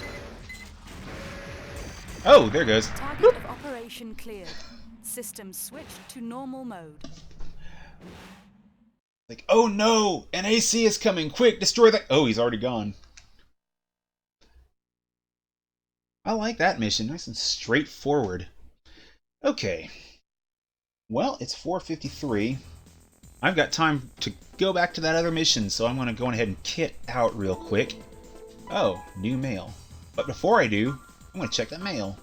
[SPEAKER 1] Oh, there goes.
[SPEAKER 2] Target of operation cleared. System switched to normal mode.
[SPEAKER 1] Like, oh no! An AC is coming! Quick, destroy that! Oh, he's already gone. I like that mission. Nice and straightforward. Okay. Well, it's 4:53. I've got time to go back to that other mission, so I'm going to go ahead and kit out real quick. Oh, new mail. But before I do, I'm going to check that mail.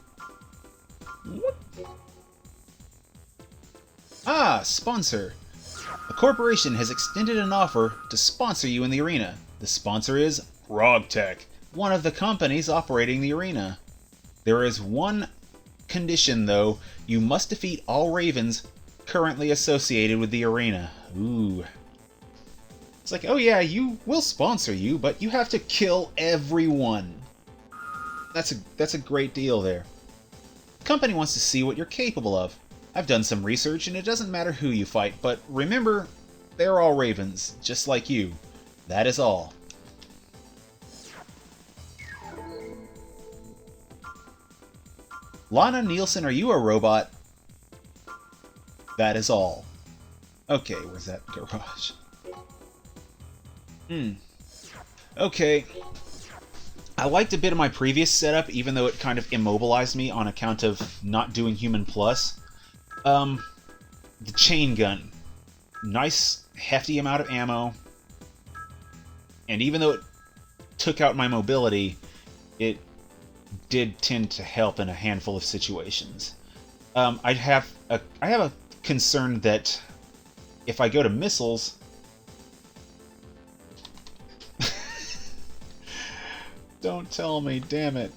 [SPEAKER 1] Ah, sponsor. A corporation has extended an offer to sponsor you in the arena. The sponsor is RogTech, one of the companies operating the arena. There is one condition, though. You must defeat all Ravens currently associated with the arena. Ooh. It's like, oh yeah, we'll sponsor you, but you have to kill everyone. That's a great deal there. The company wants to see what you're capable of. I've done some research, and it doesn't matter who you fight, but remember, they're all Ravens, just like you. That is all. Lana Nielsen, are you a robot? That is all. Okay, where's that garage? Okay. I liked a bit of my previous setup, even though it kind of immobilized me on account of not doing Human Plus. The chain gun. Nice, hefty amount of ammo. And even though it took out my mobility, it did tend to help in a handful of situations. I have a concern that if I go to missiles... Don't tell me, damn it.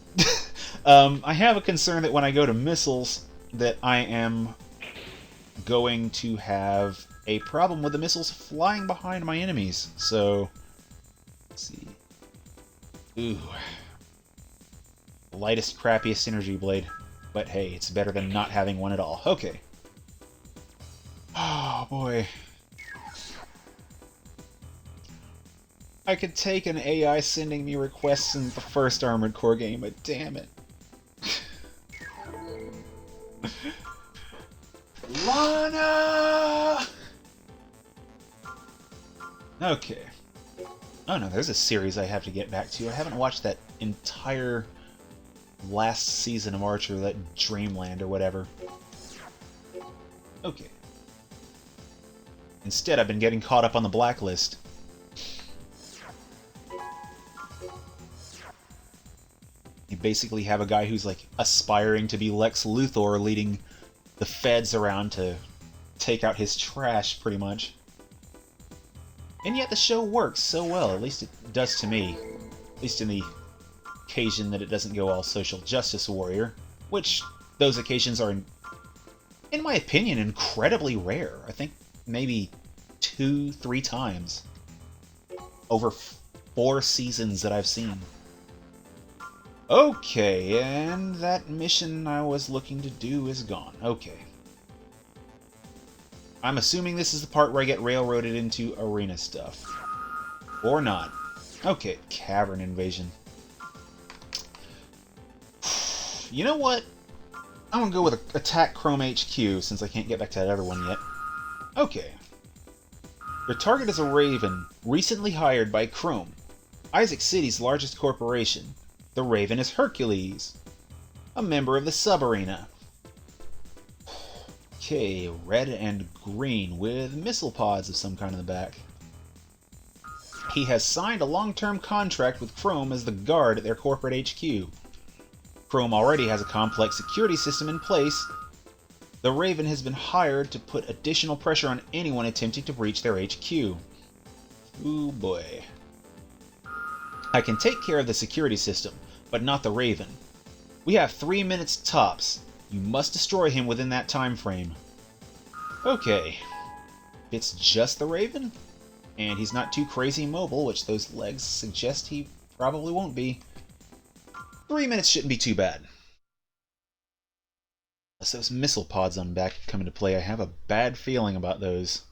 [SPEAKER 1] I have a concern that when I go to missiles, that I am going to have a problem with the missiles flying behind my enemies. So, let's see. Ooh. Lightest, crappiest energy blade. But hey, it's better than not having one at all. Okay. Oh, boy. I could take an AI sending me requests in the first Armored Core game, but damn it. Lana! Okay. Oh no, there's a series I have to get back to. I haven't watched that entire last season of Archer, that Dreamland or whatever. Okay. Instead, I've been getting caught up on the Blacklist. You basically have a guy who's like aspiring to be Lex Luthor, leading the feds around to take out his trash, pretty much. And yet the show works so well, at least it does to me. At least in the occasion that it doesn't go all social justice warrior. which those occasions are, in my opinion, incredibly rare. I think maybe 2-3 times over 4 seasons that I've seen. Okay, and that mission I was looking to do is gone. Okay. I'm assuming this is the part where I get railroaded into arena stuff. Or not. Okay, cavern invasion. You know what? I'm gonna go with Attack Chrome HQ, since I can't get back to that other one yet. Okay. Your target is a Raven, recently hired by Chrome, Isaac City's largest corporation. The Raven is Hercules, a member of the Sub-Arena. Okay, red and green with missile pods of some kind in the back. He has signed a long-term contract with Chrome as the guard at their corporate HQ. Chrome already has a complex security system in place. The Raven has been hired to put additional pressure on anyone attempting to breach their HQ. Ooh boy. I can take care of the security system, but not the Raven. We have 3 minutes tops. You must destroy him within that time frame. Okay. If it's just the Raven, and he's not too crazy mobile, which those legs suggest he probably won't be, 3 minutes shouldn't be too bad. Unless those missile pods on back come into play, I have a bad feeling about those.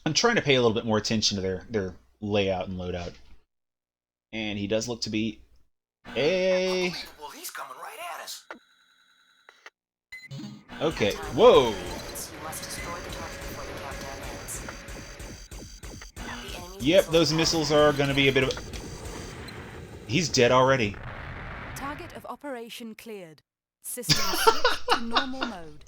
[SPEAKER 1] I'm trying to pay a little bit more attention to their layout and loadout. And he does look to be a...
[SPEAKER 3] Well, he's coming right at us.
[SPEAKER 1] Okay, whoa!
[SPEAKER 4] You must destroy the target before the countdown ends. The enemy
[SPEAKER 1] Yep, those missiles are going to be a bit of... He's dead already.
[SPEAKER 2] Target of operation cleared. System switched to normal mode.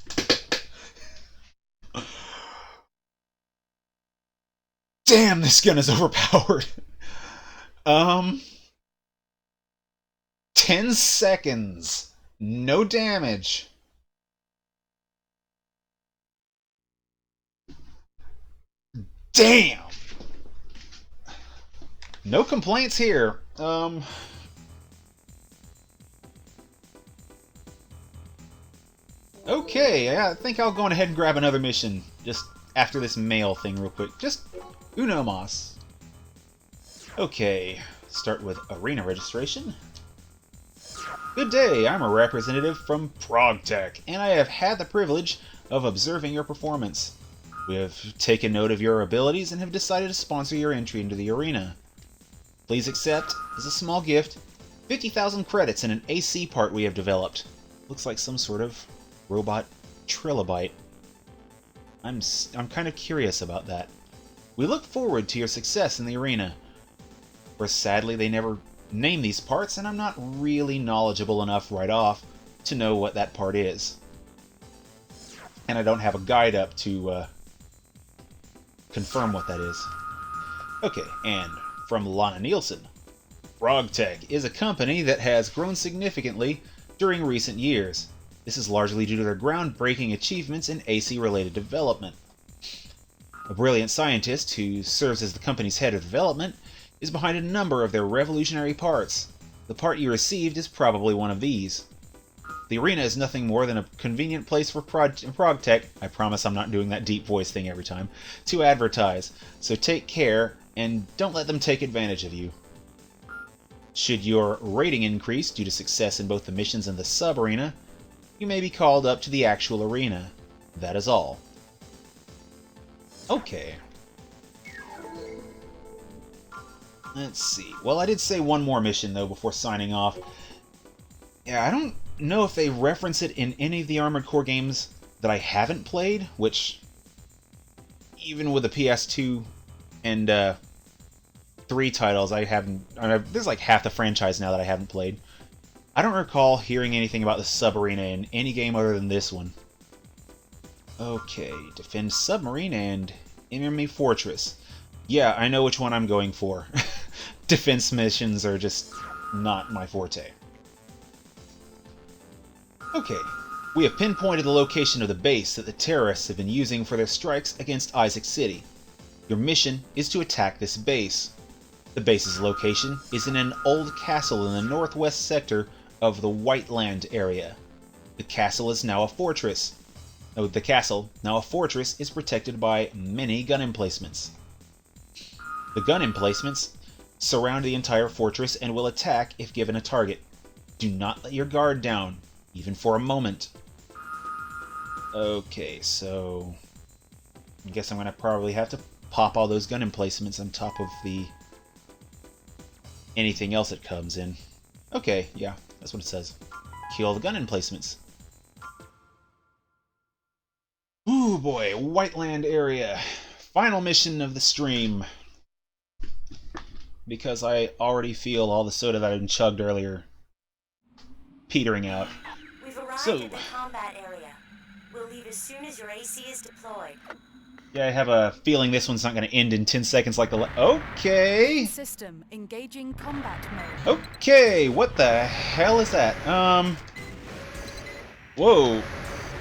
[SPEAKER 1] Damn, this gun is overpowered. 10 seconds. No damage. Damn! No complaints here. Okay, yeah, I think I'll go on ahead and grab another mission just after this mail thing real quick. Just uno mas. Okay, start with arena registration. Good day, I'm a representative from ProgTech, and I have had the privilege of observing your performance. We have taken note of your abilities and have decided to sponsor your entry into the arena. Please accept, as a small gift, 50,000 credits in an AC part we have developed. Looks like some sort of robot trilobite. I'm kind of curious about that. We look forward to your success in the arena. Of course, sadly, they never name these parts, and I'm not really knowledgeable enough right off to know what that part is. And I don't have a guide up to confirm what that is. Okay, and from Lana Nielsen. ProgTech is a company that has grown significantly during recent years. This is largely due to their groundbreaking achievements in AC-related development. A brilliant scientist who serves as the company's head of development is behind a number of their revolutionary parts. The part you received is probably one of these. The arena is nothing more than a convenient place for ProgTech, I promise I'm not doing that deep voice thing every time, to advertise, so take care and don't let them take advantage of you. Should your rating increase due to success in both the missions and the sub-arena, you may be called up to the actual arena. That is all. Okay. Let's see. Well, I did say one more mission, though, before signing off. Yeah, I don't know if they reference it in any of the Armored Core games that I haven't played, which, even with the PS2 and 3 titles, I haven't... there's like half the franchise now that I haven't played. I don't recall hearing anything about the sub-arena in any game other than this one. Okay, defend submarine and enemy fortress. Yeah, I know which one I'm going for. Defense missions are just not my forte. Okay, we have pinpointed the location of the base that the terrorists have been using for their strikes against Isaac City. Your mission is to attack this base. The base's location is in an old castle in the northwest sector of the Whiteland area. The castle is now a fortress. The castle, now a fortress, is protected by many gun emplacements. The gun emplacements surround the entire fortress and will attack if given a target. Do not let your guard down, even for a moment. Okay, so I guess I'm going to probably have to pop all those gun emplacements on top of the anything else that comes in. Okay, yeah, that's what it says. Kill the gun emplacements. Ooh boy, Whiteland area. Final mission of the stream. Because I already feel all the soda that I chugged earlier petering out.
[SPEAKER 4] We've arrived
[SPEAKER 1] So,
[SPEAKER 4] at the combat area. We'll leave as soon as your AC is deployed.
[SPEAKER 1] yeah, I have a feeling this one's not going to end in 10 seconds like the okay!
[SPEAKER 2] System engaging combat mode.
[SPEAKER 1] Okay, what the hell is that? Whoa.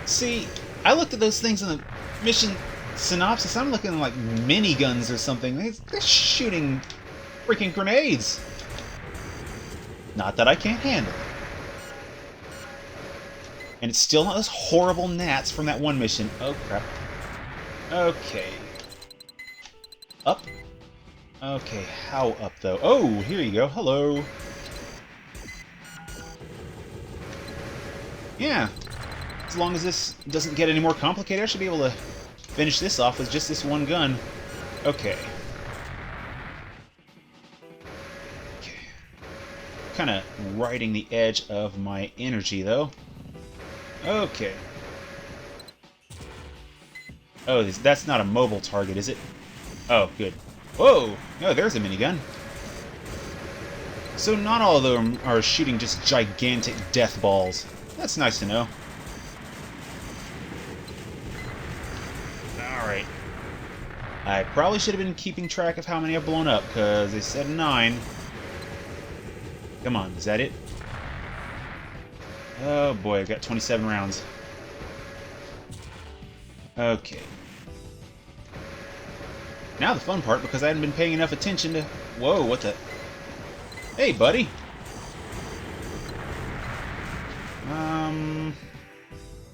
[SPEAKER 1] See, I looked at those things in the mission synopsis. I'm looking like miniguns or something. They're shooting freaking grenades. Not that I can't handle it. And it's still not those horrible gnats from that one mission. Oh, crap. Okay. Up? Okay, how up, though? Oh, here you go. Hello. Yeah. As long as this doesn't get any more complicated, I should be able to finish this off with just this one gun. Okay. Okay. Kind of riding the edge of my energy, though. Okay. Oh, that's not a mobile target, is it? Oh, good. Whoa! No, there's a minigun. So not all of them are shooting just gigantic death balls. That's nice to know. Alright. I probably should have been keeping track of how many I've blown up, because they said 9. Come on, is that it? Oh boy, I've got 27 rounds. Okay. Now the fun part, because I hadn't been paying enough attention to... Whoa, what the... Hey, buddy!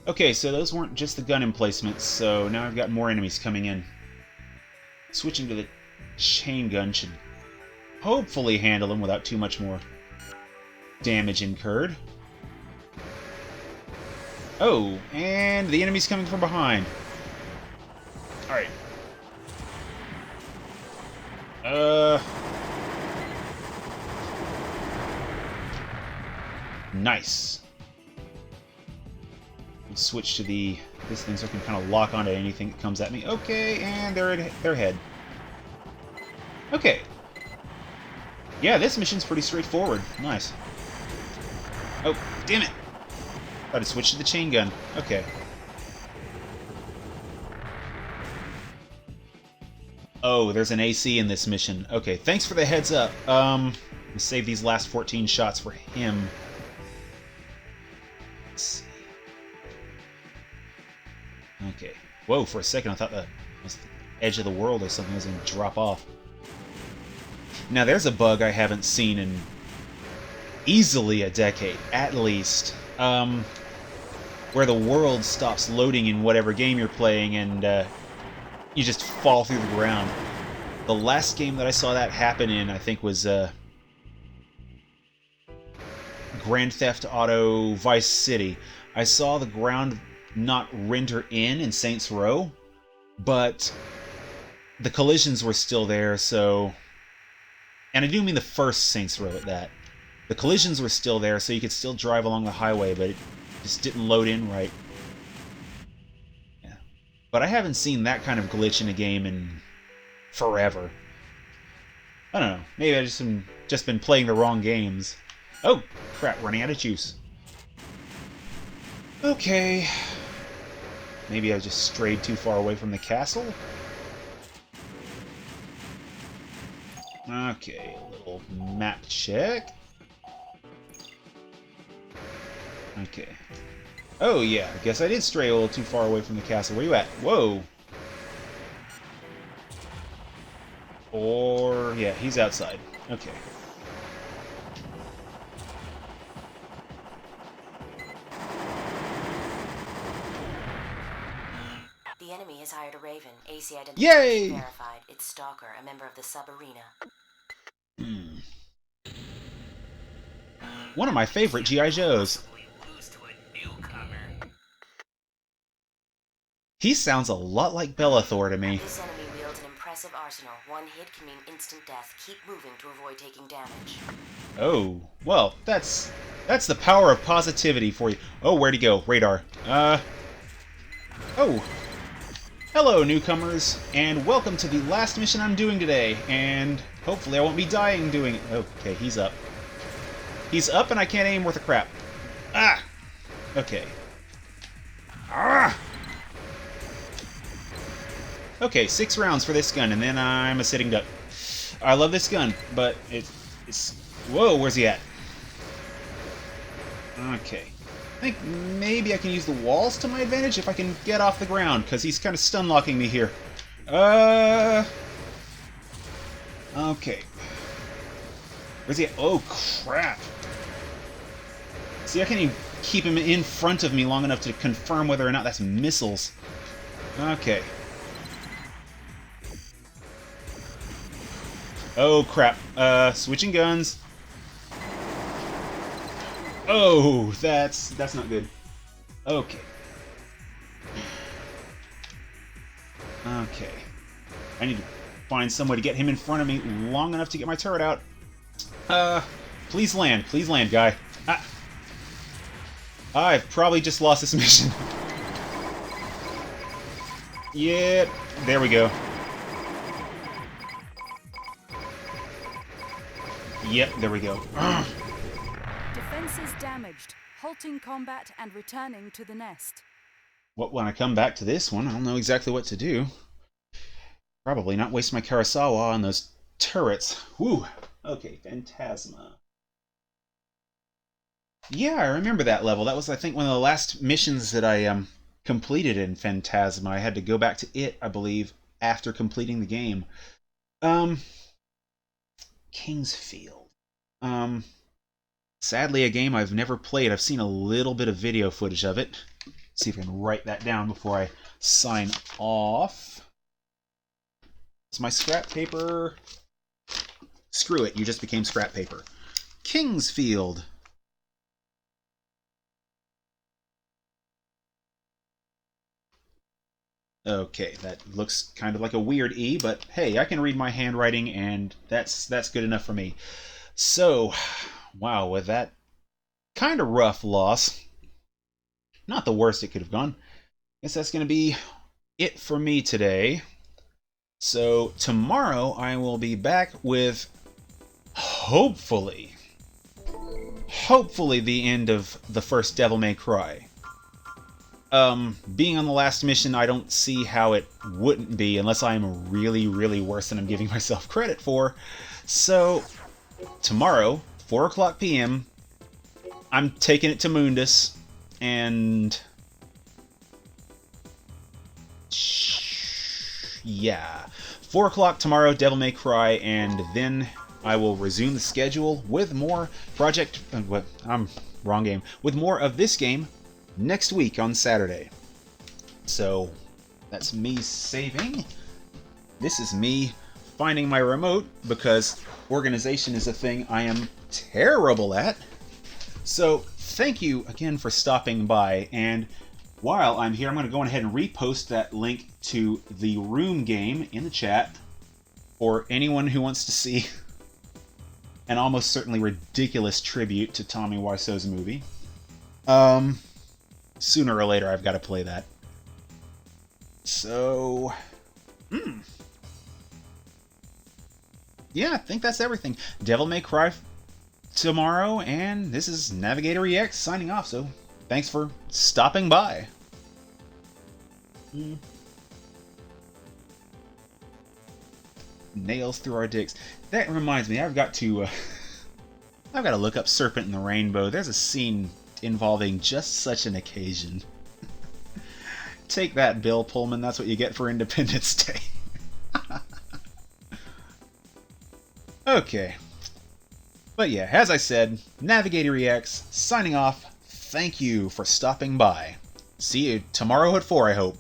[SPEAKER 1] Okay, so those weren't just the gun emplacements, so now I've got more enemies coming in. Switching to the chain gun should hopefully handle them without too much more damage incurred. Oh, and the enemy's coming from behind. Alright. Nice. Switch to this thing so I can kind of lock onto anything that comes at me. Okay, and they're ahead. Okay. Yeah, this mission's pretty straightforward. Nice. Oh, damn it! Thought I'd switch to the chain gun. Okay. Oh, there's an AC in this mission. Okay, thanks for the heads up. Let's save these last 14 shots for him. Let's see. Okay. Whoa, for a second I thought that was the edge of the world or something was going to drop off. Now there's a bug I haven't seen in easily a decade, at least. Where the world stops loading in whatever game you're playing and you just fall through the ground. The last game that I saw that happen in, I think, was Grand Theft Auto Vice City. I saw the ground not render in Saints Row, but the collisions were still there, so... And I do mean the first Saints Row at that. The collisions were still there, so you could still drive along the highway, but it just didn't load in right. Yeah. But I haven't seen that kind of glitch in a game in forever. I don't know. Maybe I've just been playing the wrong games. Oh, crap, running out of juice. Okay. Maybe I just strayed too far away from the castle? Okay, a little map check. Okay. Oh, yeah, I guess I did stray a little too far away from the castle. Where you at? Whoa! Or... Or, yeah, he's outside. Okay.
[SPEAKER 4] The enemy has hired a Raven. AC identification
[SPEAKER 1] Yay!
[SPEAKER 4] verified. It's Stalker, a member of the sub-arena.
[SPEAKER 1] One of my favorite G.I. Joes.
[SPEAKER 3] Lose to a newcomer.
[SPEAKER 1] He sounds a lot like Bellathor to me.
[SPEAKER 4] This enemy wields an impressive arsenal. One hit can mean instant death. Keep moving to avoid taking damage.
[SPEAKER 1] Oh, well, that's the power of positivity for you. Oh, where'd he go? Radar. Oh. Hello, newcomers, and welcome to the last mission I'm doing today, and hopefully I won't be dying doing it. Okay, he's up. He's up and I can't aim worth a crap. Ah! Okay. Ah! Okay, 6 rounds for this gun, and then I'm a sitting duck. I love this gun, but it's... Whoa, where's he at? Okay. I think maybe I can use the walls to my advantage if I can get off the ground, because he's kind of stun-locking me here. Okay. Where's he at? Oh, crap. See, I can't even keep him in front of me long enough to confirm whether or not that's missiles. Okay. Oh, crap. Switching guns. Oh, that's not good. Okay. Okay. I need to find some way to get him in front of me long enough to get my turret out. Please land, guy. Ah. I've probably just lost this mission. Yeah, there we go. Yep, there we go.
[SPEAKER 2] Defenses damaged. Halting combat and returning to the nest.
[SPEAKER 1] Well, when I come back to this one, I'll know exactly what to do. Probably not waste my Kurosawa on those turrets. Whew. Okay, Phantasma. Yeah, I remember that level. That was, I think, one of the last missions that I completed in Phantasma. I had to go back to it, I believe, after completing the game. Kingsfield. Sadly, a game I've never played. I've seen a little bit of video footage of it. Let's see if I can write that down before I sign off. It's my scrap paper. Screw it, you just became scrap paper. Kingsfield. Okay, that looks kind of like a weird E, but hey, I can read my handwriting, and that's good enough for me. So, wow, with that kind of rough loss, not the worst it could have gone, guess that's going to be it for me today. So, tomorrow I will be back with, hopefully the end of the first Devil May Cry. Being on the last mission, I don't see how it wouldn't be unless I'm really, really worse than I'm giving myself credit for. So, tomorrow, 4:00 p.m., I'm taking it to Mundus, and... yeah. 4:00 tomorrow, Devil May Cry, and then I will resume the schedule with more with more of this game next week on Saturday. So, that's me saving. This is me finding my remote, because organization is a thing I am terrible at. So, thank you again for stopping by, and while I'm here, I'm going to go ahead and repost that link to the Room game in the chat for anyone who wants to see an almost certainly ridiculous tribute to Tommy Wiseau's movie. Sooner or later, I've got to play that. So, yeah, I think that's everything. Devil May Cry tomorrow, and this is NavigatorEX signing off, so thanks for stopping by. Nails through our dicks. That reminds me, I've got to look up Serpent in the Rainbow. There's a scene involving just such an occasion. Take that, Bill Pullman. That's what you get for Independence Day. Okay. But yeah, as I said, NavigatorEX, signing off. Thank you for stopping by. See you tomorrow at 4, I hope.